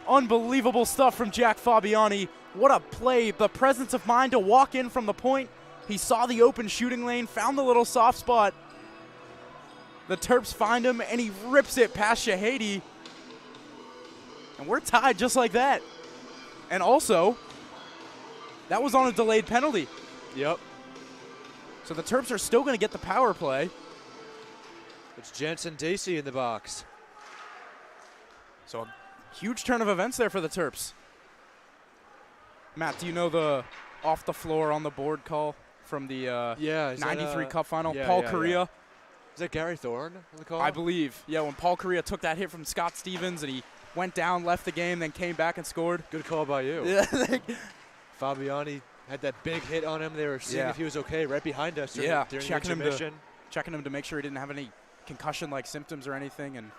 Unbelievable stuff from Jack Fabiani. What a play. The presence of mind to walk in from the point. He saw the open shooting lane, found the little soft spot. The Terps find him, and he rips it past Shahady. And we're tied just like that. And also, that was on a delayed penalty. Yep. So the Terps are still going to get the power play. It's Jensen Dacey in the box. So a huge turn of events there for the Terps. Matt, do you know the off the floor on the board call from the 93 Cup final? Yeah, Paul yeah, Correa. Yeah. Is that Gary Thorne on the call? I believe. Yeah, when Paul Correa took that hit from Scott Stevens and he went down, left the game, then came back and scored. Good call by you. Yeah. Fabiani had that big hit on him. They were seeing if he was okay right behind us during checking intermission. Checking him to make sure he didn't have any concussion-like symptoms or anything. And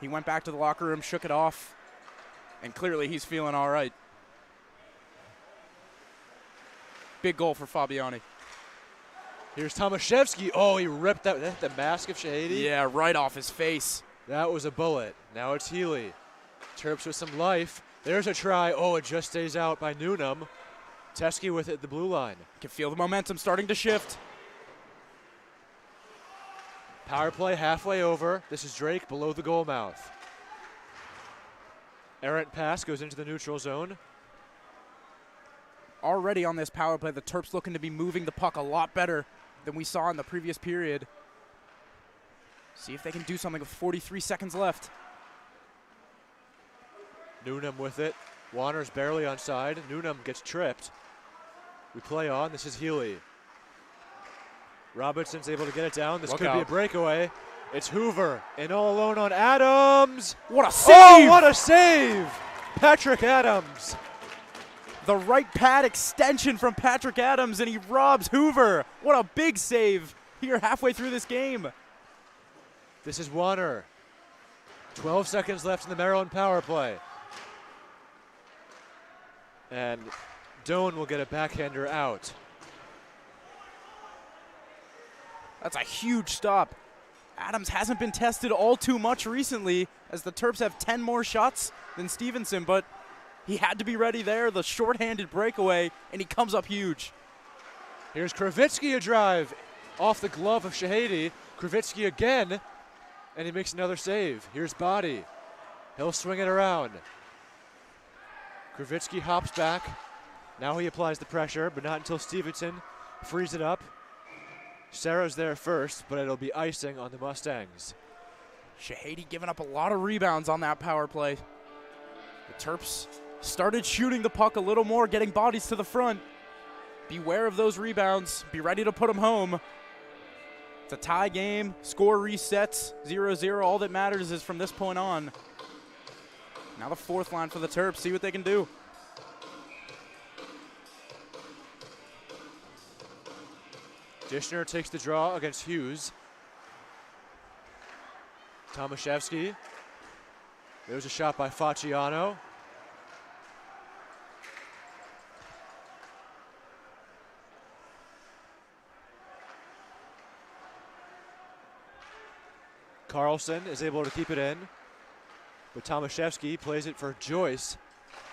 he went back to the locker room, shook it off, and clearly he's feeling all right. Big goal for Fabiani. Here's Tomaszewski. Oh, he ripped that the mask of Shahady. Yeah, right off his face. That was a bullet. Now it's Healy. Terps with some life. There's a try. Oh, it just stays out by Newnham. Teskey with it at the blue line. You can feel the momentum starting to shift. Power play halfway over. This is Drake below the goal mouth. Errant pass goes into the neutral zone. Already on this power play, the Terps looking to be moving the puck a lot better than we saw in the previous period. See if they can do something with 43 seconds left. Newnham with it. Warner's barely onside. Newnham gets tripped. We play on. This is Healy. Robinson's able to get it down. This could be a breakaway. It's Hoover and all alone on Adams. What a save! Oh, what a save! Patrick Adams. The right pad extension from Patrick Adams, and he robs Hoover. What a big save here halfway through this game. This is Warner. 12 seconds left in the Maryland power play. And Doan will get a backhander out. That's a huge stop. Adams hasn't been tested all too much recently, as the Terps have 10 more shots than Stevenson, but he had to be ready there, the shorthanded breakaway, and he comes up huge. Here's Kravitsky, a drive off the glove of Shahady. Kravitsky again, and he makes another save. Here's Body. He'll swing it around. Gravitsky hops back. Now he applies the pressure, but not until Stevenson frees it up. Sarah's there first, but it'll be icing on the Mustangs. Shahady giving up a lot of rebounds on that power play. The Terps started shooting the puck a little more, getting bodies to the front. Beware of those rebounds. Be ready to put them home. It's a tie game. Score resets 0-0. All that matters is from this point on. Now the fourth line for the Terps. See what they can do. Dishner takes the draw against Hughes. Tomaszewski. There's a shot by Facciano. Carlson is able to keep it in, but Tomaszewski plays it for Joyce.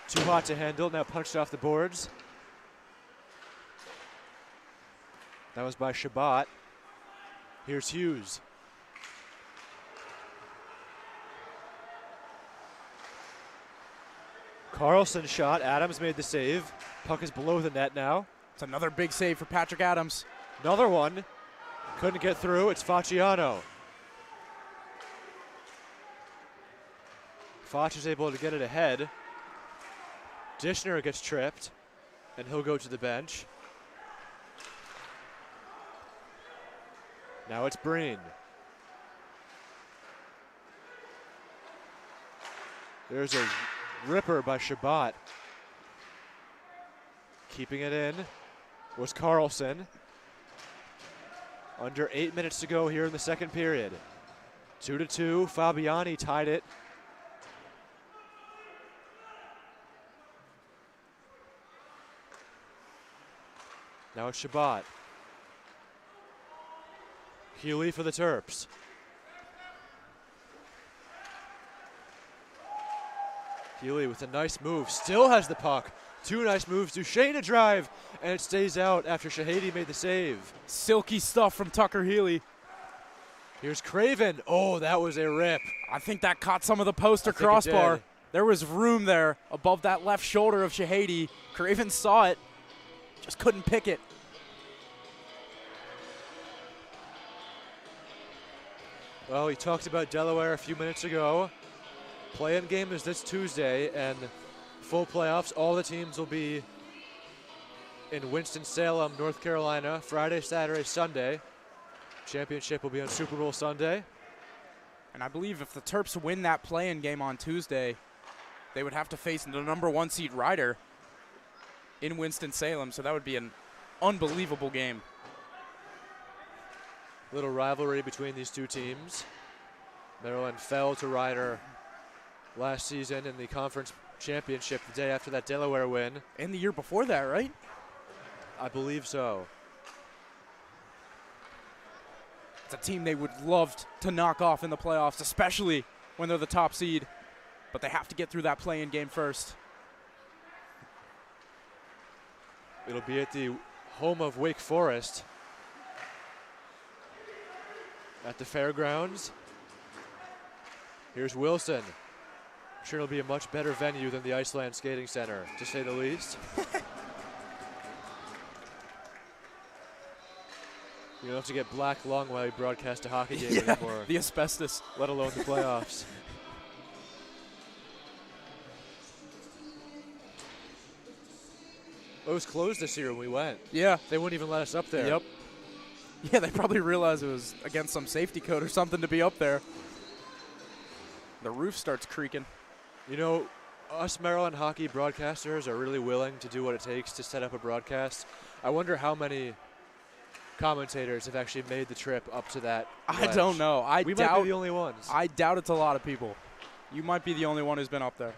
Too hot to handle, now punched off the boards. That was by Shabbat. Here's Hughes. Carlson shot, Adams made the save. Puck is below the net now. It's another big save for Patrick Adams. Another one, couldn't get through, it's Facciano. Foch is able to get it ahead. Dishner gets tripped, and he'll go to the bench. Now it's Breen. There's a ripper by Shabbat. Keeping it in was Carlson. Under 8 minutes to go here in the second period. 2-2, Fabiani tied it. Now it's Shabbat. Healy for the Terps. Healy with a nice move, still has the puck. Two nice moves, Duchesne to drive, and it stays out after Shahady made the save. Silky stuff from Tucker Healy. Here's Craven. Oh, that was a rip. I think that caught some of the post or crossbar. There was room there above that left shoulder of Shahady. Craven saw it, just couldn't pick it. Well, we talked about Delaware a few minutes ago. Play-in game is this Tuesday, and full playoffs. All the teams will be in Winston-Salem, North Carolina, Friday, Saturday, Sunday. Championship will be on Super Bowl Sunday. And I believe if the Terps win that play-in game on Tuesday, they would have to face the number 1 seed Rider in Winston-Salem, so that would be an unbelievable game. Little rivalry between these two teams. Maryland fell to Rider last season in the conference championship the day after that Delaware win. And the year before that, right? I believe so. It's a team they would love to knock off in the playoffs, especially when they're the top seed. But they have to get through that play-in game first. It'll be at the home of Wake Forest at the fairgrounds. Here's Wilson. I'm sure it'll be a much better venue than the Iceland Skating Center, to say the least. You don't have to get black lung while you broadcast a hockey game anymore. The asbestos. Let alone the playoffs. It was closed this year when we went. Yeah. They wouldn't even let us up there. Yep. Yeah, they probably realized it was against some safety code or something to be up there. The roof starts creaking. You know, us Maryland hockey broadcasters are really willing to do what it takes to set up a broadcast. I wonder how many commentators have actually made the trip up to that ledge. I don't know. We might be the only ones. I doubt it's a lot of people. You might be the only one who's been up there.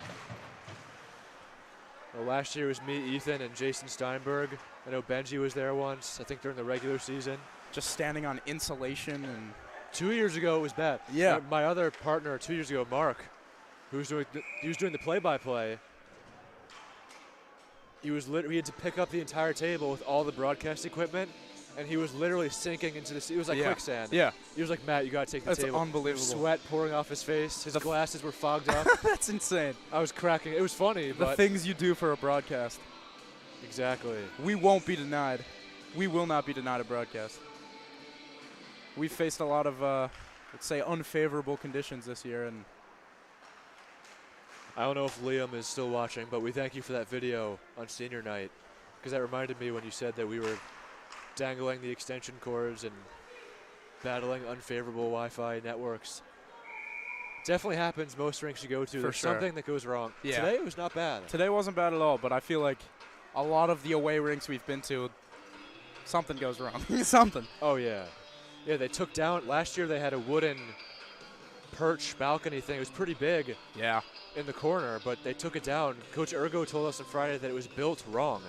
Well, last year was me, Ethan, and Jason Steinberg. I know Benji was there once, I think during the regular season. Just standing on insulation. And 2 years ago, it was bad. Yeah. My other partner 2 years ago, Mark, who was doing the play-by-play, he had to pick up the entire table with all the broadcast equipment and he was literally sinking into the sea. It was like quicksand. Yeah. He was like, Matt, you got to take the That's table. unbelievable. Sweat pouring off his face. His glasses were fogged up. That's insane. I was cracking. It was funny, The but things you do for a broadcast. exactly. We won't be denied. We will not be denied a broadcast. We've faced a lot of, let's say, unfavorable conditions this year, and I don't know if Liam is still watching, but we thank you for that video on senior night, because that reminded me when you said that we were dangling the extension cords and battling unfavorable Wi-Fi networks. Definitely happens most rinks you go to. There's something that goes wrong. Yeah. Today it was not bad. Today wasn't bad at all, but I feel like a lot of the away rinks we've been to, something goes wrong. Something. Oh, yeah. Yeah, they took down, last year they had a wooden perch balcony thing. It was pretty big in the corner, but they took it down. Coach Ergo told us on Friday that it was built wrong,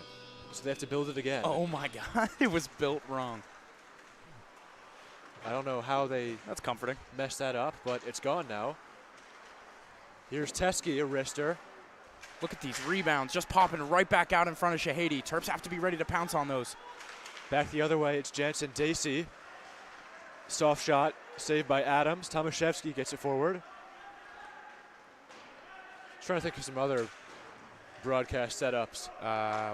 so they have to build it again. Oh, my God. It was built wrong. I don't know how they That's comforting. messed that up, but it's gone now. Here's Teskey, a wrister. Look at these rebounds just popping right back out in front of Shahady. Terps have to be ready to pounce on those. Back the other way, it's Jansen Dacey. Soft shot, saved by Adams. Tomaszewski gets it forward. Trying to think of some other broadcast setups.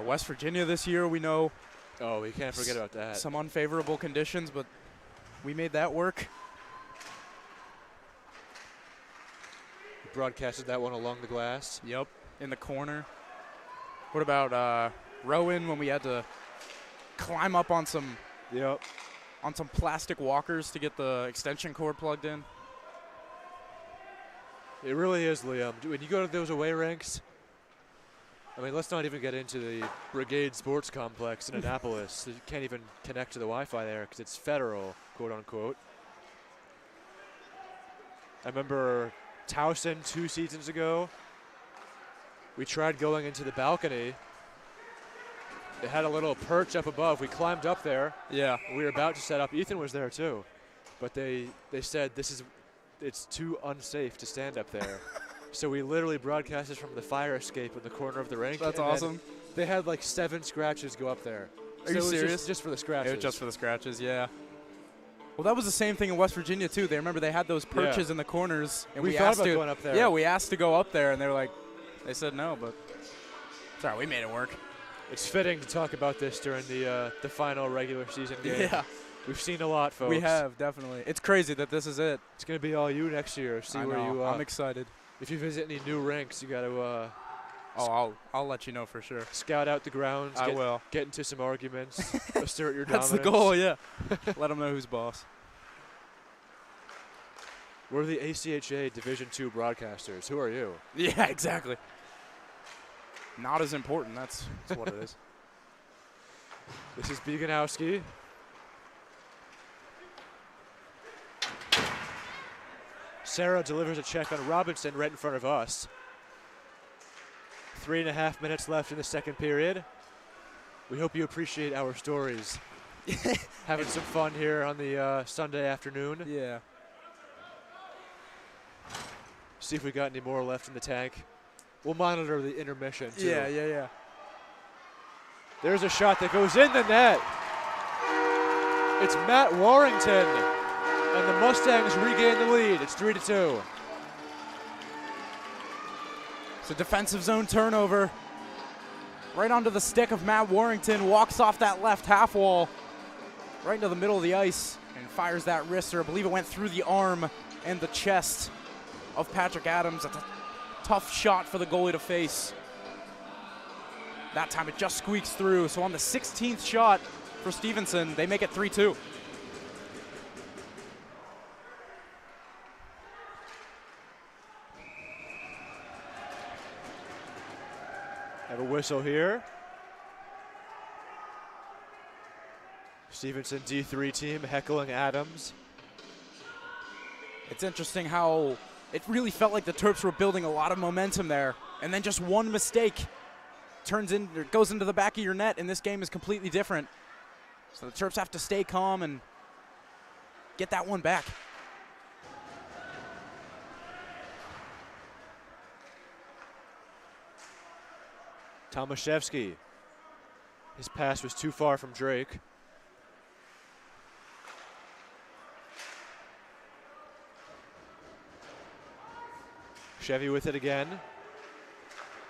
West Virginia this year, we know. Oh, we can't forget about that. Some unfavorable conditions, but we made that work. We broadcasted that one along the glass. Yep, in the corner. What about Rowan when we had to climb up on some plastic walkers to get the extension cord plugged in? It really is, Liam. When you go to those away rinks, I mean, let's not even get into the Brigade Sports Complex in Annapolis. You can't even connect to the Wi-Fi there because it's federal, quote unquote. I remember Towson 2 seasons ago. We tried going into the balcony. It had a little perch up above. We climbed up there. Yeah. We were about to set up. Ethan was there too, but they said it's too unsafe to stand up there. So we literally broadcasted from the fire escape in the corner of the rink. That's awesome. They had like 7 scratches go up there. Are you it was serious? Just for the scratches. It was just for the scratches, yeah. Well, that was the same thing in West Virginia too. They remember they had those perches in the corners, and we thought asked about going up there. Yeah, we asked to go up there, and they said no, but sorry, we made it work. It's fitting to talk about this during the final regular season game. Yeah. We've seen a lot, folks. We have, definitely. It's crazy that this is it. It's going to be all you next year. See I where know. you I'm excited. If you visit any new rinks, you got to I'll let you know for sure. scout out the grounds. I will. Get into some arguments. Assert your That's dominance. the goal, yeah. Let them know who's boss. We're the ACHA Division II broadcasters. Who are you? Yeah, exactly. Not as important. That's what it is. This is Beganowski. Sarah delivers a check on Robinson right in front of us. 3.5 minutes left in the second period. We hope you appreciate our stories. Having some fun here on the Sunday afternoon. Yeah. See if we got any more left in the tank. We'll monitor the intermission, too. Yeah. There's a shot that goes in the net. It's Matt Warrington, and the Mustangs regain the lead. It's 3-2. It's a defensive zone turnover. Right onto the stick of Matt Warrington, walks off that left half wall, right into the middle of the ice, and fires that wrister. I believe it went through the arm and the chest of Patrick Adams. That's a tough shot for the goalie to face. That time it just squeaks through. So on the 16th shot for Stevenson, they make it 3-2. Have a whistle here. Stevenson D3 team heckling Adams. It's interesting how it really felt like the Terps were building a lot of momentum there, and then just one mistake goes into the back of your net, and this game is completely different. So the Terps have to stay calm and get that one back. Tomaszewski. His pass was too far from Drake. Chevy with it again.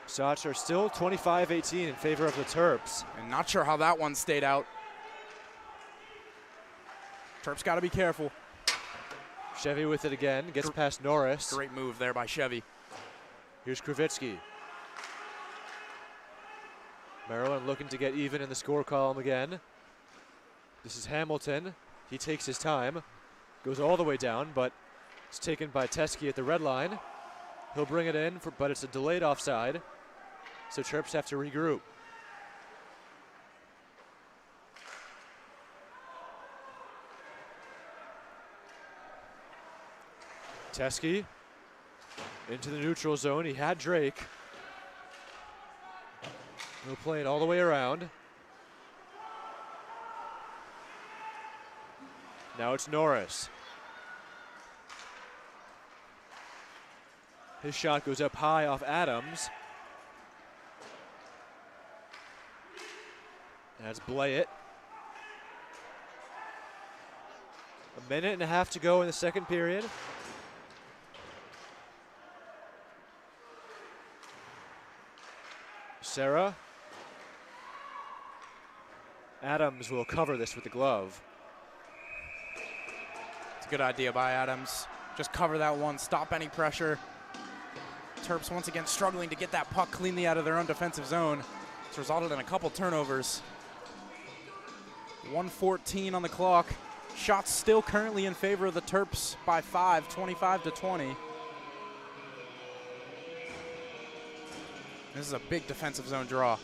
Shots are still 25-18 in favor of the Terps. And not sure how that one stayed out. Terps got to be careful. Chevy with it again, gets past Norris. Great move there by Chevy. Here's Kravitsky. Maryland looking to get even in the score column again. This is Hamilton. He takes his time, goes all the way down, but it's taken by Teskey at the red line. He'll bring it in, but it's a delayed offside, so Terps have to regroup. Teskey into the neutral zone. He had Drake. He'll play it all the way around. Now it's Norris. His shot goes up high off Adams. That's Blayett. A minute and a half to go in the second period. Sarah. Adams will cover this with the glove. It's a good idea by Adams. Just cover that one, stop any pressure. Terps once again struggling to get that puck cleanly out of their own defensive zone. It's resulted in a couple turnovers. 1:14 on the clock. Shots still currently in favor of the Terps by 5, 25-20. This is a big defensive zone draw.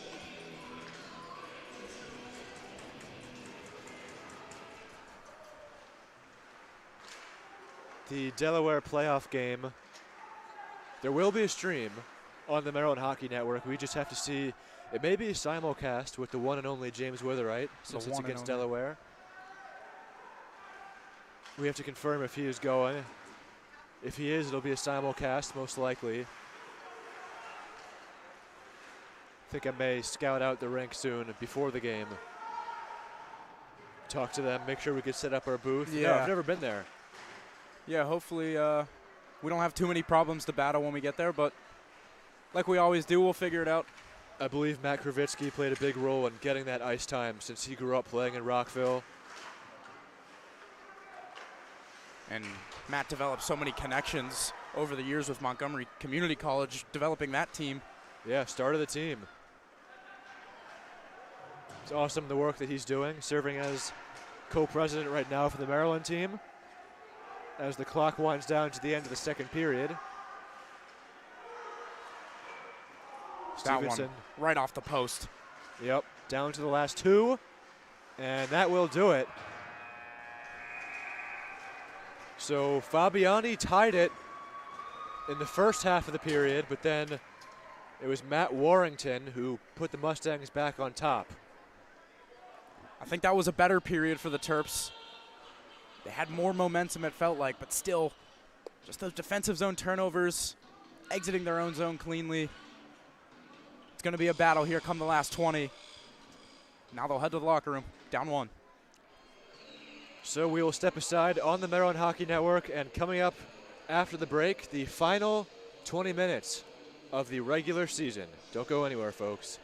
The Delaware playoff game, there will be a stream on the Maryland Hockey Network. We just have to see, it may be a simulcast with the one and only James Witherite, since it's against Delaware. We have to confirm if he is going. If he is, it'll be a simulcast, most likely. I think I may scout out the rink soon before the game. Talk to them, make sure we could set up our booth. Yeah. No, I've never been there. Yeah, hopefully we don't have too many problems to battle when we get there, but like we always do, we'll figure it out. I believe Matt Kravitsky played a big role in getting that ice time since he grew up playing in Rockville. And Matt developed so many connections over the years with Montgomery Community College, developing that team. Yeah, started the team. It's awesome the work that he's doing, serving as co-president right now for the Maryland team. As the clock winds down to the end of the second period. Stevenson. That one right off the post. Yep, down to the last two, and that will do it. So Fabiani tied it in the first half of the period, but then it was Matt Warrington who put the Mustangs back on top. I think that was a better period for the Terps. They had more momentum, it felt like, but still, just those defensive zone turnovers, exiting their own zone cleanly. It's going to be a battle here come the last 20. Now they'll head to the locker room, down one. So we will step aside on the Maryland Hockey Network, and coming up after the break, the final 20 minutes of the regular season. Don't go anywhere, folks.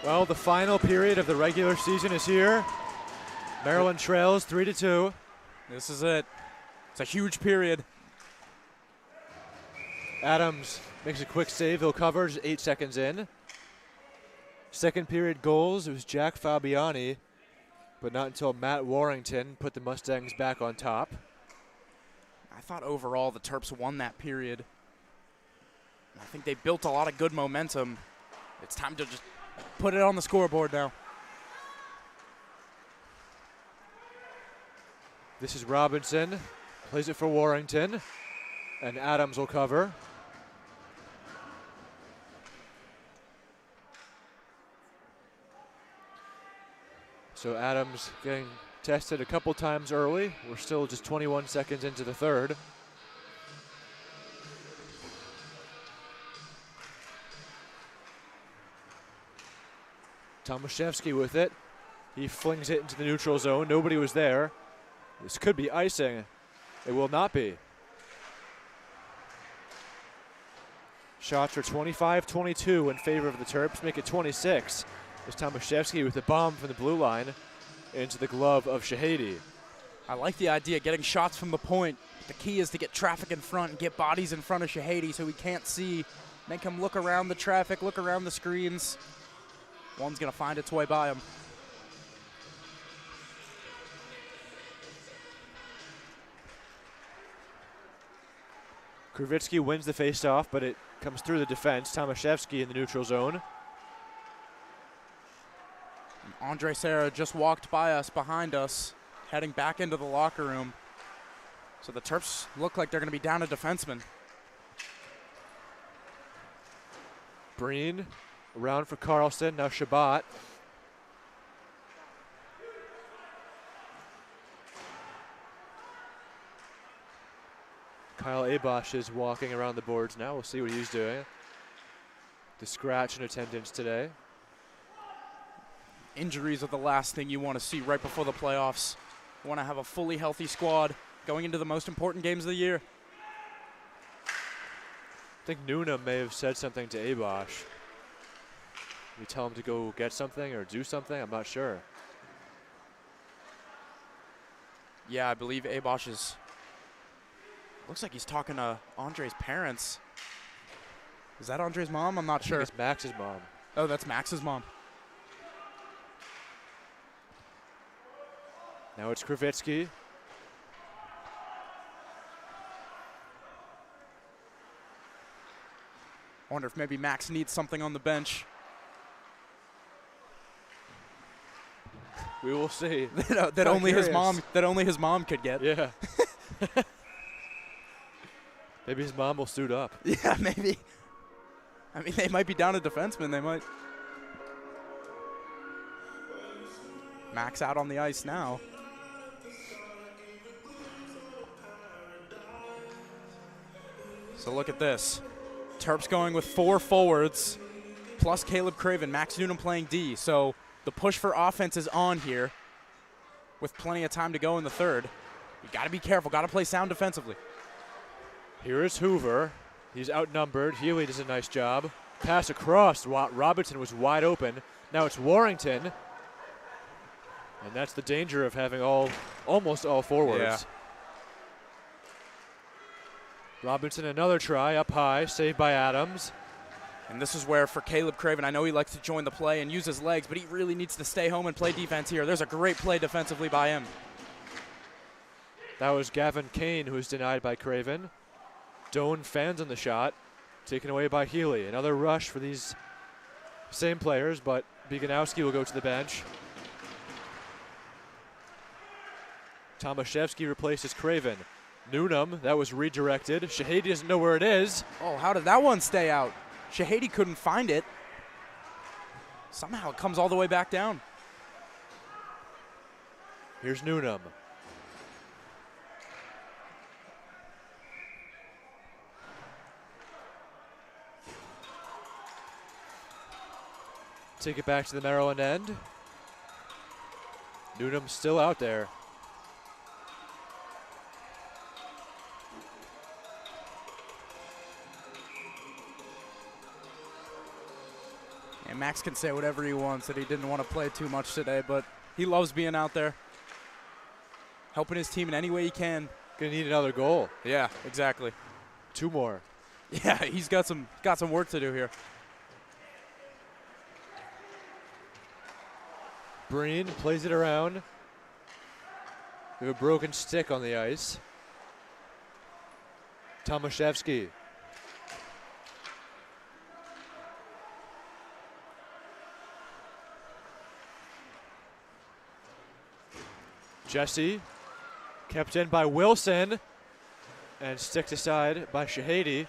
Well, the final period of the regular season is here. Maryland trails 3-2. This is it. It's a huge period. Adams makes a quick save. He'll cover just 8 seconds in. Second period goals, it was Jack Fabiani, but not until Matt Warrington put the Mustangs back on top. I thought overall the Terps won that period. I think they built a lot of good momentum. It's time to just put it on the scoreboard now. This is Robinson, plays it for Warrington, and Adams will cover. So Adams getting tested a couple times early. We're still just 21 seconds into the third. Tomaszewski with it. He flings it into the neutral zone. Nobody was there. This could be icing. It will not be. Shots are 25-22 in favor of the Terps. Make it 26. There's Tomaszewski with the bomb from the blue line into the glove of Shahady. I like the idea of getting shots from the point. The key is to get traffic in front and get bodies in front of Shahady so he can't see. Make him look around the traffic, look around the screens. One's going to find its way by him. Kravitsky wins the faceoff, but it comes through the defense. Tomaszewski in the neutral zone. Andre Serra just walked by us, behind us, heading back into the locker room. So the Terps look like they're going to be down a defenseman. Breen around for Carlson. Now Shabbat. Kyle Abosh is walking around the boards now. We'll see what he's doing. The scratch in attendance today. Injuries are the last thing you want to see right before the playoffs. You want to have a fully healthy squad going into the most important games of the year. I think Noonan may have said something to Abosh. You tell him to go get something or do something? I'm not sure. Yeah, I believe Abosh is... Looks like he's talking to Andre's parents. Is that Andre's mom? I'm not sure. I think it's Max's mom. Oh, that's Max's mom. Now it's Kravitsky. I wonder if maybe Max needs something on the bench. We will see. that only his mom could get. Yeah. Maybe his mom will suit up. Yeah, maybe. I mean, they might be down a defenseman. They might. Max out on the ice now. So look at this. Terps going with 4 forwards, plus Caleb Craven, Max Noonan playing D. So the push for offense is on here with plenty of time to go in the third. You got to be careful, got to play sound defensively. Here is Hoover. He's outnumbered. Healy does a nice job. Pass across. Robinson was wide open. Now it's Warrington. And that's the danger of having almost all forwards. Yeah. Robinson, another try up high, saved by Adams. And this is where, for Caleb Craven, I know he likes to join the play and use his legs, but he really needs to stay home and play defense here. There's a great play defensively by him. That was Gavin Kane, who was denied by Craven. Doan fans on the shot, taken away by Healy. Another rush for these same players, but Beganowski will go to the bench. Tomaszewski replaces Craven. Noonan, that was redirected. Shahady doesn't know where it is. Oh, how did that one stay out? Shahady couldn't find it. Somehow it comes all the way back down. Here's Noonan. Take it back to the Maryland end. Noonan still out there. And Max can say whatever he wants, that he didn't want to play too much today, but he loves being out there, helping his team in any way he can. Gonna need another goal. Yeah, exactly. 2 more. Yeah, he's got some work to do here. Breen plays it around. We have a broken stick on the ice. Tomaszewski. Jesse, kept in by Wilson, and sticked aside by Shahady.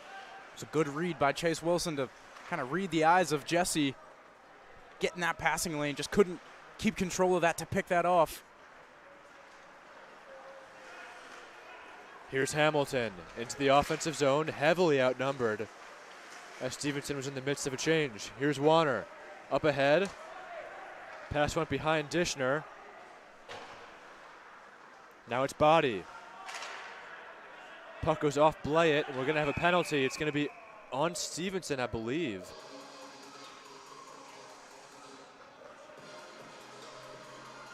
It's a good read by Chase Wilson to kind of read the eyes of Jesse. Get in that passing lane, just couldn't keep control of that to pick that off. Here's Hamilton into the offensive zone, heavily outnumbered, as Stevenson was in the midst of a change. Here's Warner, up ahead. Pass went behind Dishner. Now it's Body. Puck goes off Blayett, and we're going to have a penalty. It's going to be on Stevenson, I believe.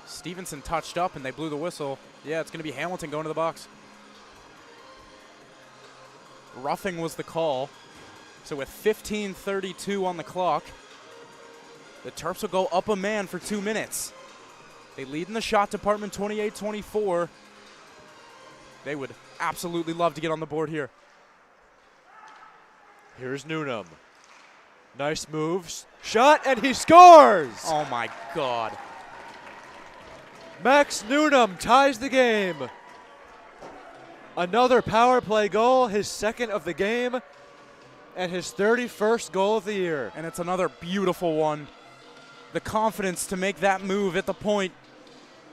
Stevenson touched up, and they blew the whistle. Yeah, it's going to be Hamilton going to the box. Roughing was the call. So with 15:32 on the clock, the Terps will go up a man for 2 minutes. They lead in the shot department 28-24. They would absolutely love to get on the board here. Here's Newnham. Nice moves. Shot, and he scores! Oh, my God. Max Newnham ties the game. Another power play goal, his second of the game, and his 31st goal of the year. And it's another beautiful one. The confidence to make that move at the point,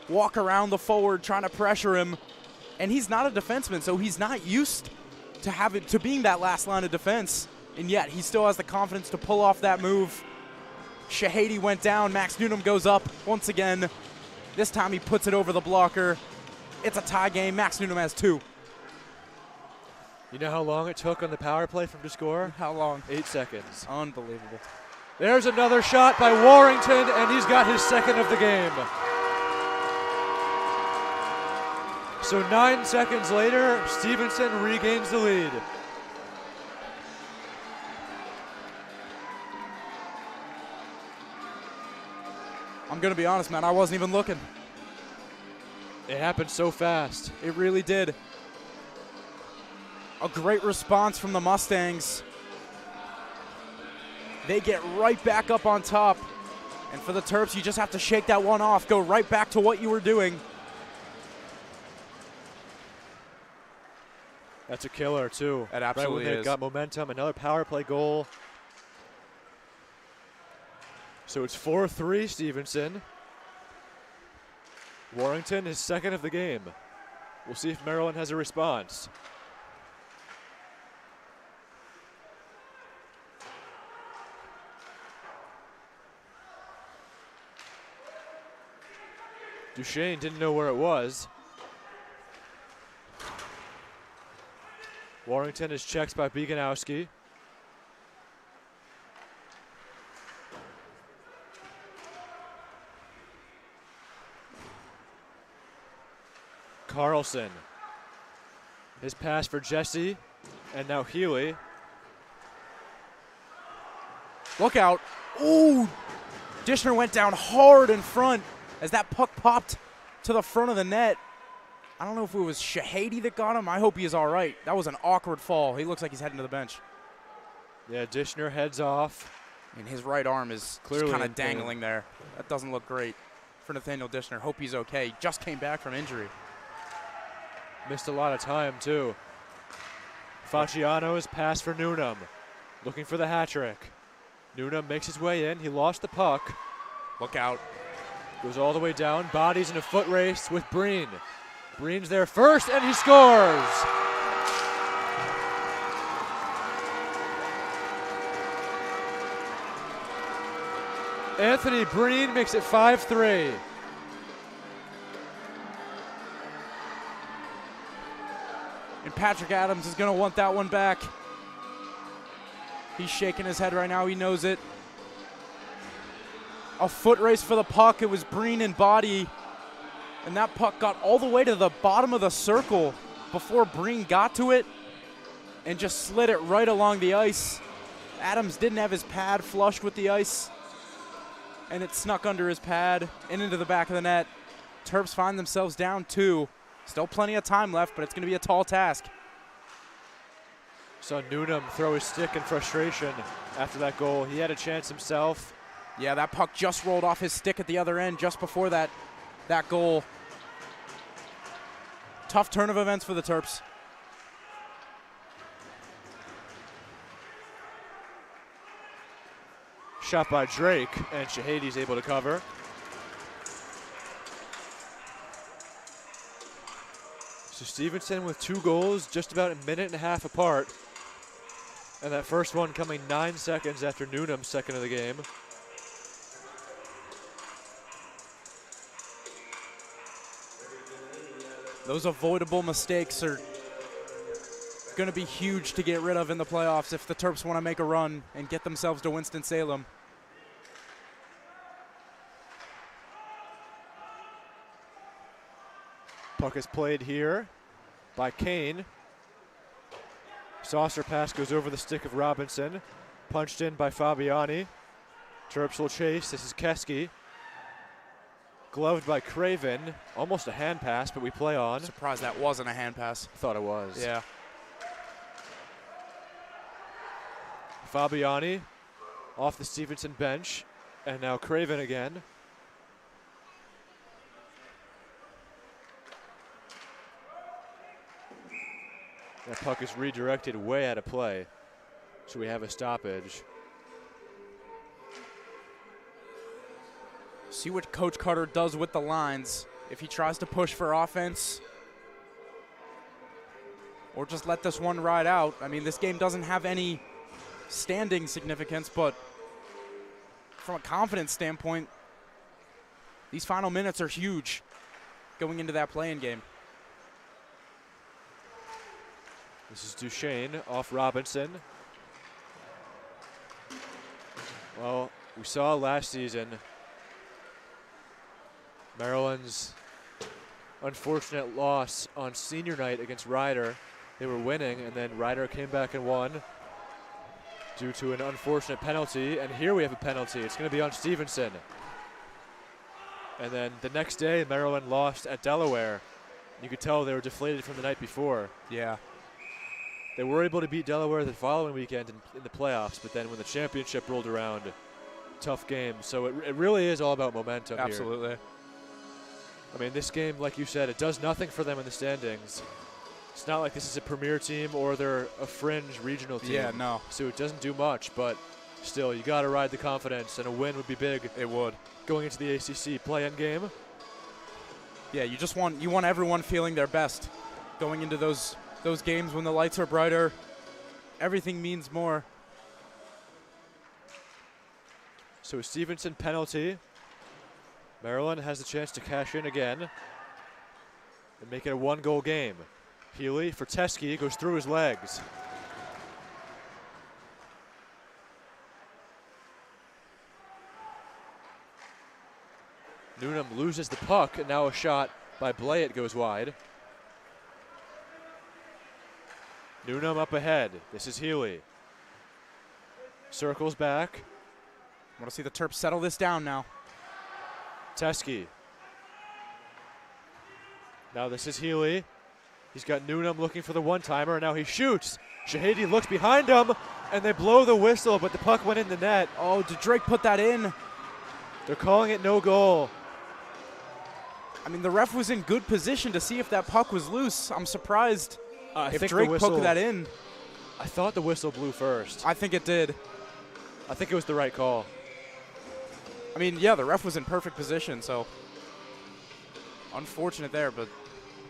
walk around the forward, trying to pressure him. And he's not a defenseman, so he's not used to being that last line of defense. And yet he still has the confidence to pull off that move. Shahady went down. Max Newnham goes up once again. This time he puts it over the blocker. It's a tie game. Max Newnham has 2. You know how long it took on the power play from to score? How long? 8 seconds. Unbelievable. There's another shot by Warrington, and he's got his second of the game. So 9 seconds later, Stevenson regains the lead. I'm going to be honest, man. I wasn't even looking. It happened so fast. It really did. A great response from the Mustangs. They get right back up on top. And for the Terps, you just have to shake that one off. Go right back to what you were doing. That's a killer, too. That absolutely right when is. they got momentum, another power play goal. So it's 4-3 Stevenson. Warrington is second of the game. We'll see if Maryland has a response. Duchesne didn't know where it was. Warrington is checked by Beganowski. Carlson. His pass for Jesse, and now Healy. Look out. Ooh! Dishner went down hard in front as that puck popped to the front of the net. I don't know if it was Shahady that got him. I hope he is all right. That was an awkward fall. He looks like he's heading to the bench. Yeah, Dishner heads off. And his right arm is Clearly kind of dangling there. That doesn't look great for Nathaniel Dishner. Hope he's okay. He just came back from injury. Missed a lot of time, too. Fasciano's pass for Newnham. Looking for the hat trick. Newnham makes his way in. He lost the puck. Look out. Goes all the way down. Bodies in a foot race with Breen. Breen's there first, and he scores! Anthony Breen makes it 5-3. And Patrick Adams is going to want that one back. He's shaking his head right now. He knows it. a foot race for the puck. It was Breen and body, and that puck got all the way to the bottom of the circle before Breen got to it and just slid it right along the ice. Adams didn't have his pad flush with the ice, and it snuck under his pad and into the back of the net. Terps find themselves down 2. Still plenty of time left, but it's going to be a tall task. Saw Newnham throw his stick in frustration after that goal. He had a chance himself. Yeah, that puck just rolled off his stick at the other end just before that goal. Tough turn of events for the Terps. Shot by Drake, and Shahadi's able to cover. So Stevenson with 2 goals, just about a minute and a half apart. And that first one coming 9 seconds after Newnham's second of the game. Those avoidable mistakes are going to be huge to get rid of in the playoffs if the Terps want to make a run and get themselves to Winston-Salem. Puck is played here by Kane. Saucer pass goes over the stick of Robinson. Punched in by Fabiani. Terps will chase. This is Keski. Gloved by Craven. Almost a hand pass, but we play on. Surprised that wasn't a hand pass. Thought it was. Yeah. Fabiani off the Stevenson bench. And now Craven again. That puck is redirected way out of play, so we have a stoppage. See what Coach Carter does with the lines. If he tries to push for offense or just let this one ride out. I mean, this game doesn't have any standing significance, but from a confidence standpoint, these final minutes are huge going into that play-in game. This is Duchesne off Robinson. Well, we saw last season Maryland's unfortunate loss on senior night against Rider. They were winning, and then Rider came back and won due to an unfortunate penalty. And here we have a penalty. It's going to be on Stevenson. And then the next day, Maryland lost at Delaware. You could tell they were deflated from the night before. Yeah. They were able to beat Delaware the following weekend in the playoffs, but then when the championship rolled around, tough game. So it really is all about momentum. Absolutely. Here. I mean, this game, like you said, it does nothing for them in the standings. It's not like this is a premier team or they're a fringe regional team. Yeah, no. So it doesn't do much, but still, you got to ride the confidence, and a win would be big. It would. Going into the ACC play-in game. Yeah, you want everyone feeling their best going into those games when the lights are brighter. Everything means more. So a Stevenson penalty. Maryland has the chance to cash in again and make it a 1-goal game. Healy for Teskey, goes through his legs. Newnham loses the puck, and now a shot by Blayett goes wide. Newnham up ahead. This is Healy. Circles back. I want to see the Terps settle this down now. Teskey. Now this is Healy. He's got Newnham looking for the one-timer, and now he shoots. Shahadi looks behind him, and they blow the whistle, but the puck went in the net. Oh, did Drake put that in? They're calling it no goal. I mean, the ref was in good position to see if that puck was loose. I'm surprised if Drake poked that in. I thought the whistle blew first. I think it did. I think it was the right call. I mean, yeah, the ref was in perfect position, so unfortunate there, but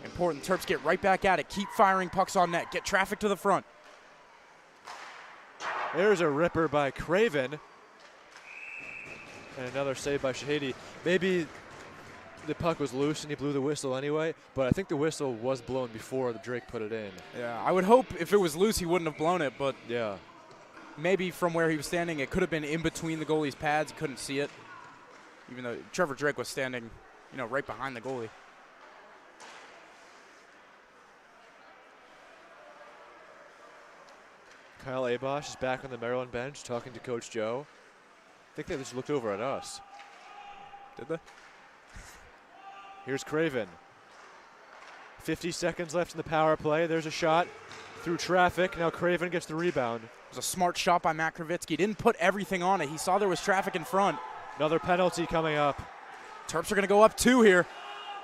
important. Terps get right back at it. Keep firing pucks on net. Get traffic to the front. There's a ripper by Craven. And another save by Shahadi. Maybe the puck was loose and he blew the whistle anyway, but I think the whistle was blown before the Drake put it in. Yeah, I would hope if it was loose he wouldn't have blown it, but yeah, maybe from where he was standing it could have been in between the goalie's pads. Couldn't see it. even though Trevor Drake was standing, right behind the goalie. Kyle Abosh is back on the Maryland bench talking to Coach Joe. I think they just looked over at us. Did they? Here's Craven. 50 seconds left in the power play. There's a shot through traffic. Now Craven gets the rebound. It was a smart shot by Matt Kravitsky. Didn't put everything on it. He saw there was traffic in front. Another penalty coming up. Terps are going to go up 2 here.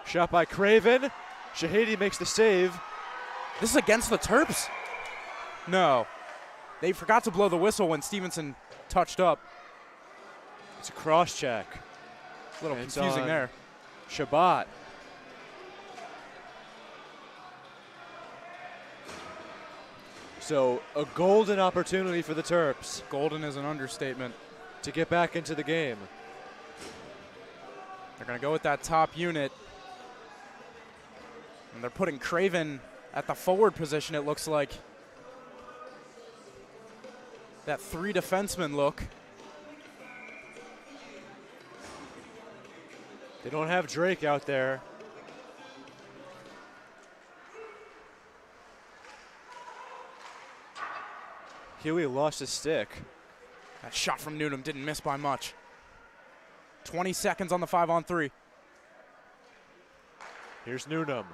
Shot by Craven. Shahady makes the save. This is against the Terps? No. They forgot to blow the whistle when Stevenson touched up. It's a cross check. A little confusing there. Shabbat. So a golden opportunity for the Terps. Golden is an understatement. To get back into the game. They're going to go with that top unit. And they're putting Craven at the forward position, it looks like. That 3 defenseman look. They don't have Drake out there. Huey lost his stick. That shot from Newnham didn't miss by much. 20 seconds on the 5-on-3. Here's Newnham.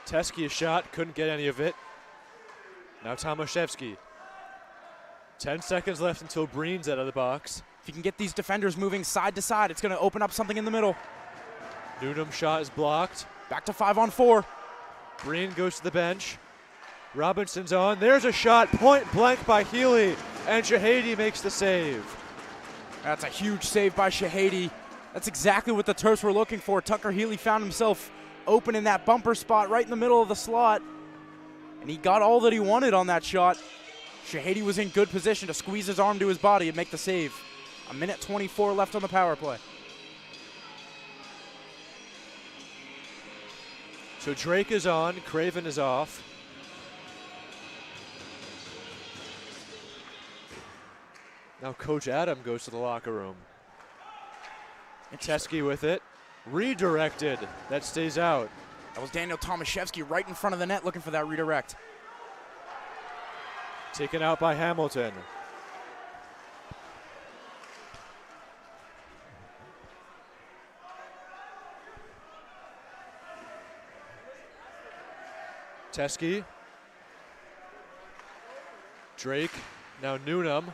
Teskey a shot, couldn't get any of it. Now Tomaszewski. 10 seconds left until Breen's out of the box. If you can get these defenders moving side to side, it's going to open up something in the middle. Newnham's shot is blocked. Back to 5-on-4. Breen goes to the bench. Robinson's on. There's a shot, point blank by Healy, and Shahady makes the save. That's a huge save by Shahady. That's exactly what the Terps were looking for. Tucker Healy found himself open in that bumper spot right in the middle of the slot, and he got all that he wanted on that shot. Shahady was in good position to squeeze his arm to his body and make the save. 1:24 left on the power play. So Drake is on, Craven is off. Now Coach Adam goes to the locker room. Teskey with it. Redirected. That stays out. That was Daniel Tomaszewski right in front of the net looking for that redirect. Taken out by Hamilton. Teskey. Drake. Now Newnham.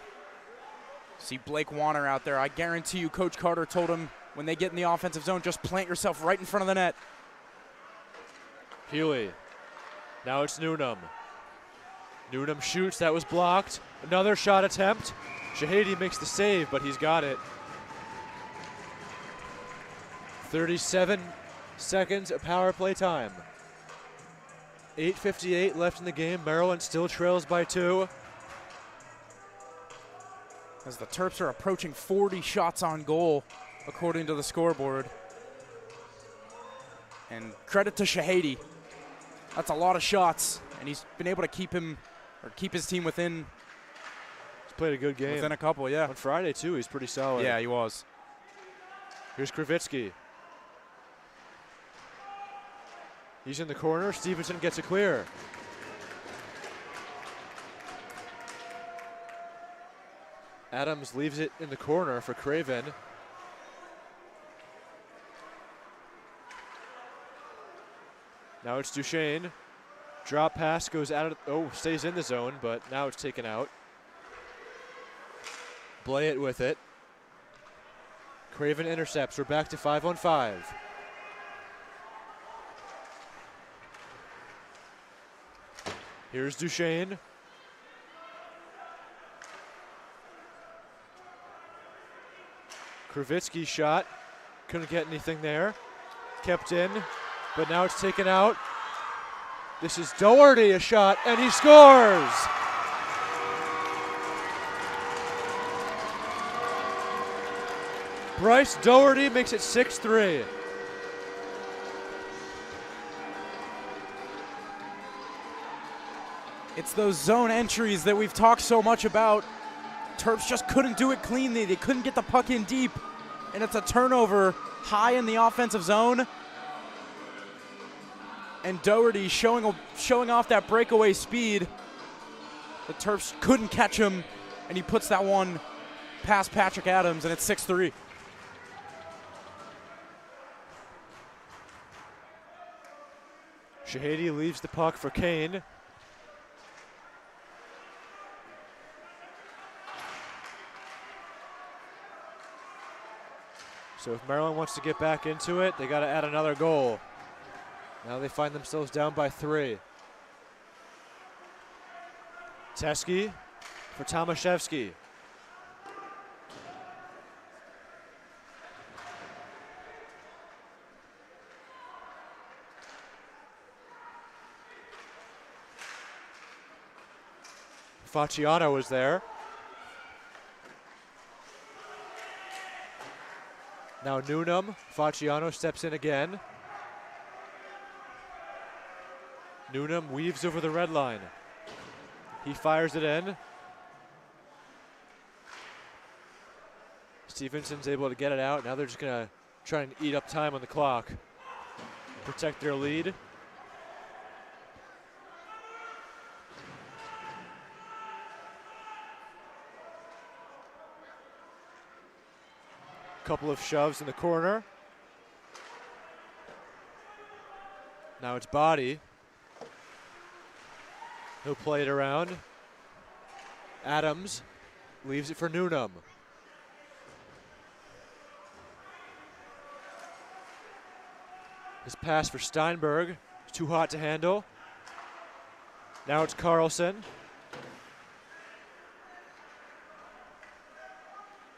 See Blake Warner out there. I guarantee you Coach Carter told him when they get in the offensive zone, just plant yourself right in front of the net. Healy. Now it's Newnham. Newnham shoots. That was blocked. Another shot attempt. Shahady makes the save, but he's got it. 37 seconds of power play time. 8:58 left in the game. Maryland still trails by 2. As the Terps are approaching 40 shots on goal, according to the scoreboard. And credit to Shahady. That's a lot of shots, and he's been able to keep his team within. He's played a good game. Within a couple, yeah. On Friday, too, he's pretty solid. Yeah, he was. Here's Kravitsky. He's in the corner. Stevenson gets a clear. Adams leaves it in the corner for Craven. Now it's Duchesne. Drop pass goes out of, stays in the zone, but now it's taken out. Blayett with it. Craven intercepts. We're back to 5-on-5. Here's Duchesne. Kravitsky shot. Couldn't get anything there. Kept in, but now it's taken out. This is Doherty, a shot, and he scores! Bryce Doherty makes it 6-3. It's those zone entries that we've talked so much about. Terps just couldn't do it cleanly. They couldn't get the puck in deep. and it's a turnover high in the offensive zone. And Doherty showing off that breakaway speed. The Terps couldn't catch him, and he puts that one past Patrick Adams, and it's 6-3. Shahady leaves the puck for Kane. So if Maryland wants to get back into it, they got to add another goal. Now they find themselves down by 3. Teske for Tomaszewski. Facciano was there. Now Newnham. Facciano steps in again. Newnham weaves over the red line. He fires it in. Stevenson's able to get it out. Now they're just going to try and eat up time on the clock. Protect their lead. Couple of shoves in the corner. Now it's Body. He'll play it around. Adams leaves it for Newnham. His pass for Steinberg. Too hot to handle. Now it's Carlson.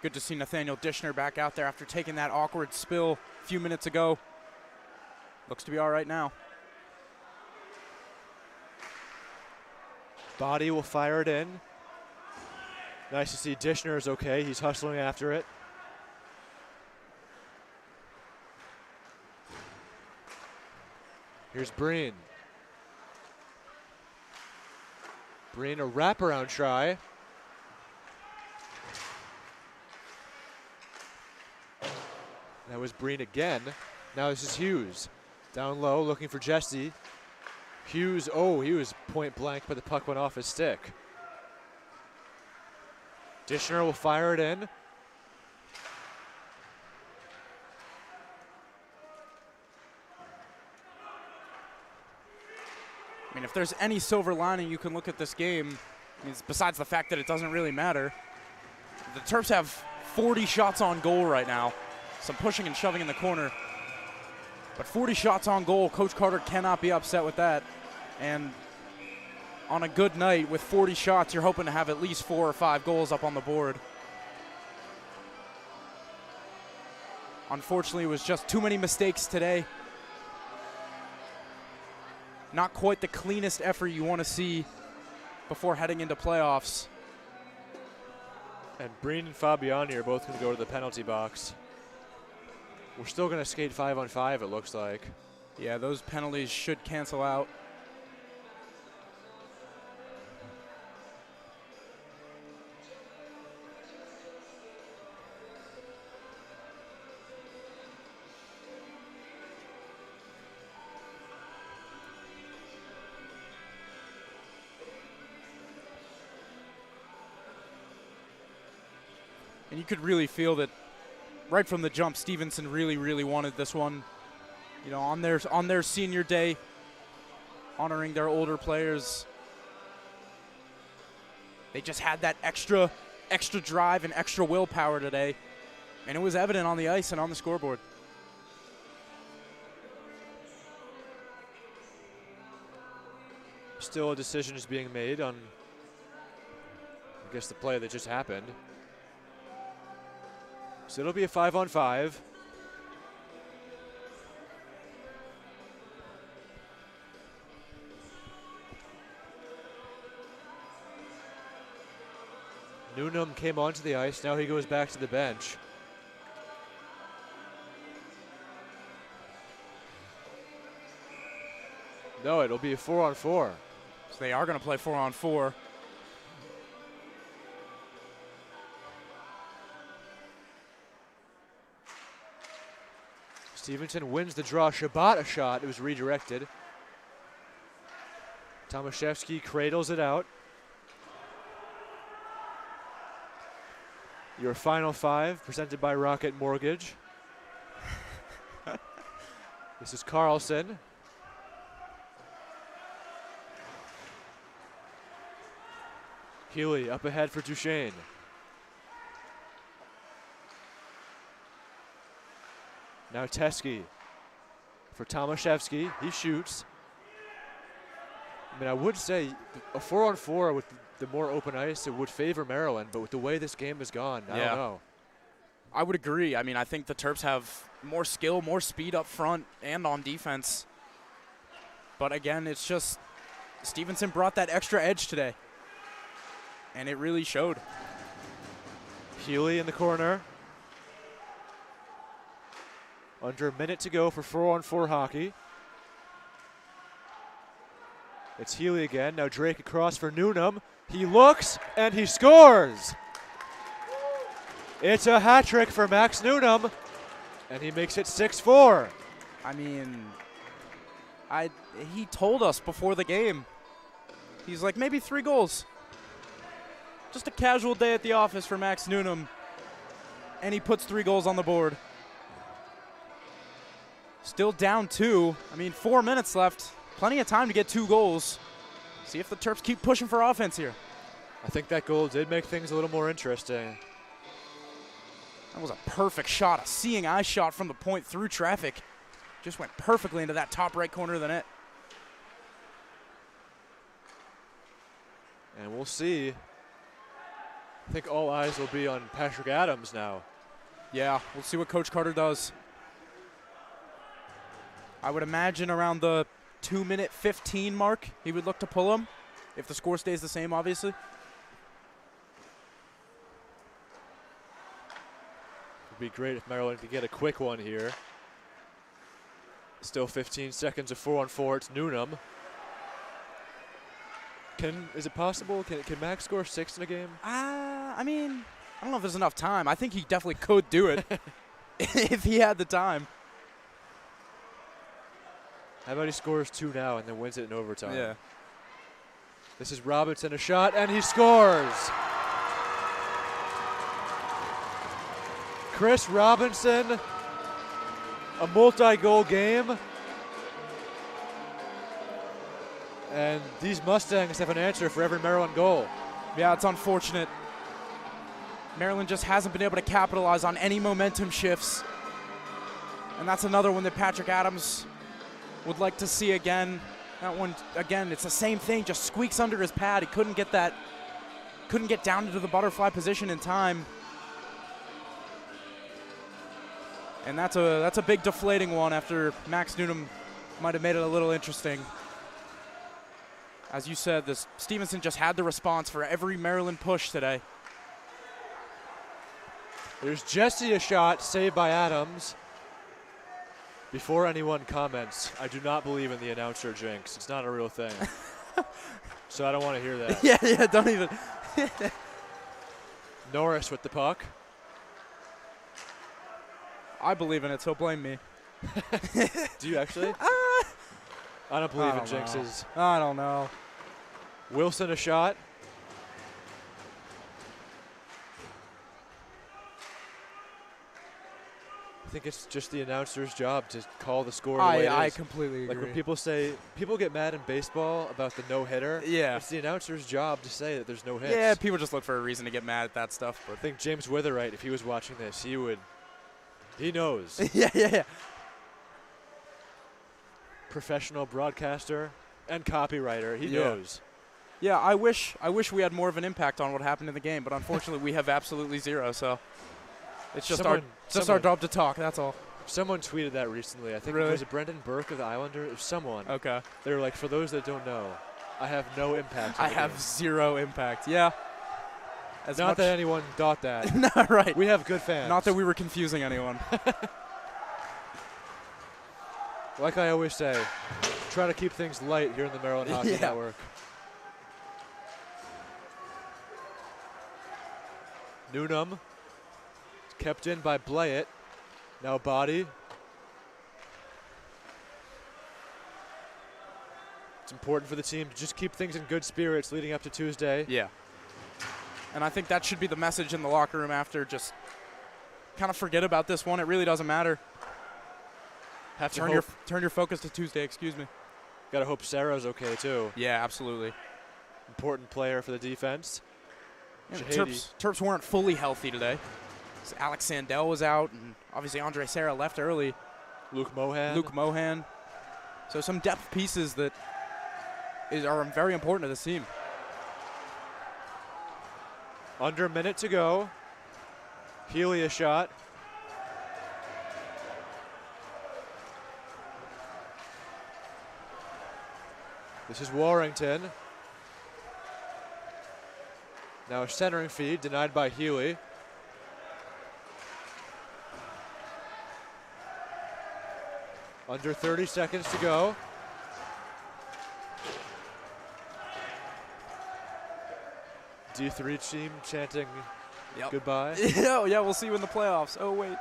Good to see Nathaniel Dishner back out there after taking that awkward spill a few minutes ago. Looks to be all right now. Body will fire it in. Nice to see Dishner is okay. He's hustling after it. Here's Breen. Breen, a wraparound try. That was Breen again. Now this is Hughes. Down low, looking for Jesse. Hughes, oh, he was point blank, but the puck went off his stick. Dishner will fire it in. I mean, if there's any silver lining you can look at this game, I mean, besides the fact that it doesn't really matter, the Terps have 40 shots on goal right now. Some pushing and shoving in the corner. But 40 shots on goal, Coach Carter cannot be upset with that. And on a good night with 40 shots, you're hoping to have at least 4 or 5 goals up on the board. Unfortunately, it was just too many mistakes today. Not quite the cleanest effort you want to see before heading into playoffs. And Breen and Fabiani are both going to go to the penalty box. We're still going to skate 5-on-5, it looks like. Yeah, those penalties should cancel out. And you could really feel that right from the jump, Stevenson really wanted this one. You know, on their senior day, honoring their older players. They just had that extra drive and extra willpower today. And it was evident on the ice and on the scoreboard. Still a decision is being made on, I guess, the play that just happened. So it'll be a 5-on-5. Newnham came onto the ice. Now he goes back to the bench. No, it'll be a 4-on-4. So they are going to play 4-on-4. Stevenson wins the draw. Shabbat a shot. It was redirected. Tomaszewski cradles it out. Your final five, presented by Rocket Mortgage. This is Carlson. Healy up ahead for Duchesne. Now Teske for Tomaszewski. He shoots. I mean, I would say a 4-on-4 with the more open ice, it would favor Maryland, but with the way this game has gone, I don't know. I would agree. I mean, I think the Terps have more skill, more speed up front and on defense. But again, it's just Stevenson brought that extra edge today, and it really showed. Healy in the corner. Under a minute to go for 4-on-4 hockey. It's Healy again. Now Drake across for Newnham. He looks and he scores. It's a hat trick for Max Newnham, and he makes it 6-4. I mean, he told us before the game. He's like, maybe 3 goals. Just a casual day at the office for Max Newnham, and he puts 3 goals on the board. Still down 2. I mean, 4 minutes left. Plenty of time to get 2 goals. See if the Terps keep pushing for offense here. I think that goal did make things a little more interesting. That was a perfect shot, a seeing eye shot from the point through traffic. Just went perfectly into that top right corner of the net. And we'll see. I think all eyes will be on Patrick Adams now. Yeah, we'll see what Coach Carter does. I would imagine around the 2-minute 15 mark, he would look to pull him, if the score stays the same, obviously. It'd be great if Maryland could get a quick one here. Still 15 seconds of 4-on-4. It's Newnham. Is it possible? Can Max score 6 in a game? I mean, I don't know if there's enough time. I think he definitely could do it if he had the time. How about he scores 2 now and then wins it in overtime? Yeah. This is Robinson, a shot, and he scores. Chris Robinson, a multi-goal game. And these Mustangs have an answer for every Maryland goal. Yeah, it's unfortunate. Maryland just hasn't been able to capitalize on any momentum shifts. And that's another one that Patrick Adams would like to see again. That one, again, it's the same thing, just squeaks under his pad. He couldn't get down into the butterfly position in time. And that's a big deflating one after Max Newnham might have made it a little interesting. As you said, this Stevenson just had the response for every Maryland push today. There's Jesse, a shot saved by Adams. Before anyone comments, I do not believe in the announcer jinx. It's not a real thing. So I don't want to hear that. Yeah, don't even. Norris with the puck. I believe in it, so blame me. Do you actually? I don't believe in jinxes. I don't know. Wilson, a shot. I think it's just the announcer's job to call the score the way it is. I completely agree. Like when people get mad in baseball about the no-hitter. Yeah. It's the announcer's job to say that there's no hits. Yeah, people just look for a reason to get mad at that stuff. But I think James Witherite, if he was watching this, he knows. Yeah. Professional broadcaster and copywriter, he knows. Yeah, I wish we had more of an impact on what happened in the game, but unfortunately we have absolutely zero, so it's just our job to talk, that's all. Someone tweeted that recently. I think Really? was it Brendan Burke of the Islanders? It was someone. Okay. They were like, for those that don't know, I have no impact. I have zero impact. Yeah. Not that anyone thought that. No, right. We have good fans. Not that we were confusing anyone. Like I always say, try to keep things light here in the Maryland Hockey Network. Newnham kept in by Blayett. Now body. It's important for the team to just keep things in good spirits leading up to Tuesday. Yeah. And I think that should be the message in the locker room after. Just kind of forget about this one. It really doesn't matter. Turn your focus to Tuesday, excuse me. Got to hope Sarah's okay, too. Yeah, absolutely. Important player for the defense. Yeah, Terps weren't fully healthy today. So Alex Sandell was out, and obviously Andre Serra left early. Luke Mohan. So some depth pieces that are very important to this team. Under a minute to go. Healy a shot. This is Warrington. Now a centering feed denied by Healy. Under 30 seconds to go. D3 team chanting goodbye. Yeah, we'll see you in the playoffs. Oh, wait.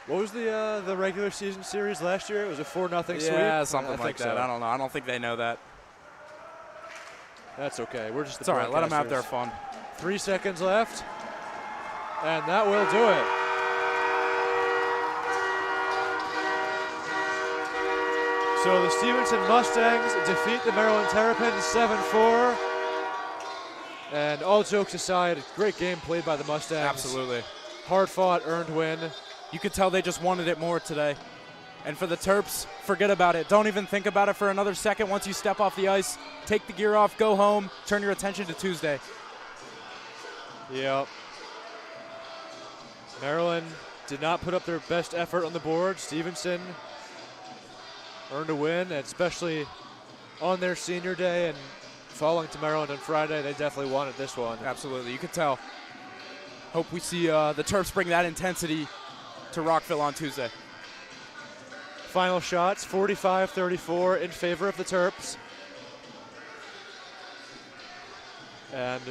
What was the regular season series last year? It was a 4-0 sweep? Yeah, something like that. So. I don't know. I don't think they know that. That's okay. We're just the It's all right. Let them have their fun. 3 seconds left. And that will do it. So the Stevenson Mustangs defeat the Maryland Terrapins 7-4. And all jokes aside, great game played by the Mustangs. Absolutely. Hard fought, earned win. You could tell they just wanted it more today. And for the Terps, forget about it. Don't even think about it for another second. Once you step off the ice, take the gear off, go home, turn your attention to Tuesday. Yep. Maryland did not put up their best effort on the board. Stevenson earned a win, and especially on their senior day and falling to Maryland on Friday, they definitely wanted this one. Absolutely. You could tell. Hope we see the Terps bring that intensity to Rockville on Tuesday. Final shots, 45-34 in favor of the Terps. And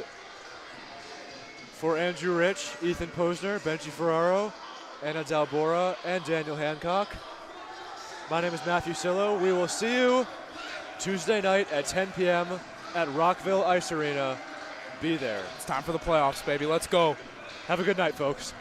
for Andrew Rich, Ethan Posner, Benji Ferraro, Anna Dalbora, and Daniel Hancock, my name is Matthew Sillo. We will see you Tuesday night at 10 p.m. at Rockville Ice Arena. Be there. It's time for the playoffs, baby. Let's go. Have a good night, folks.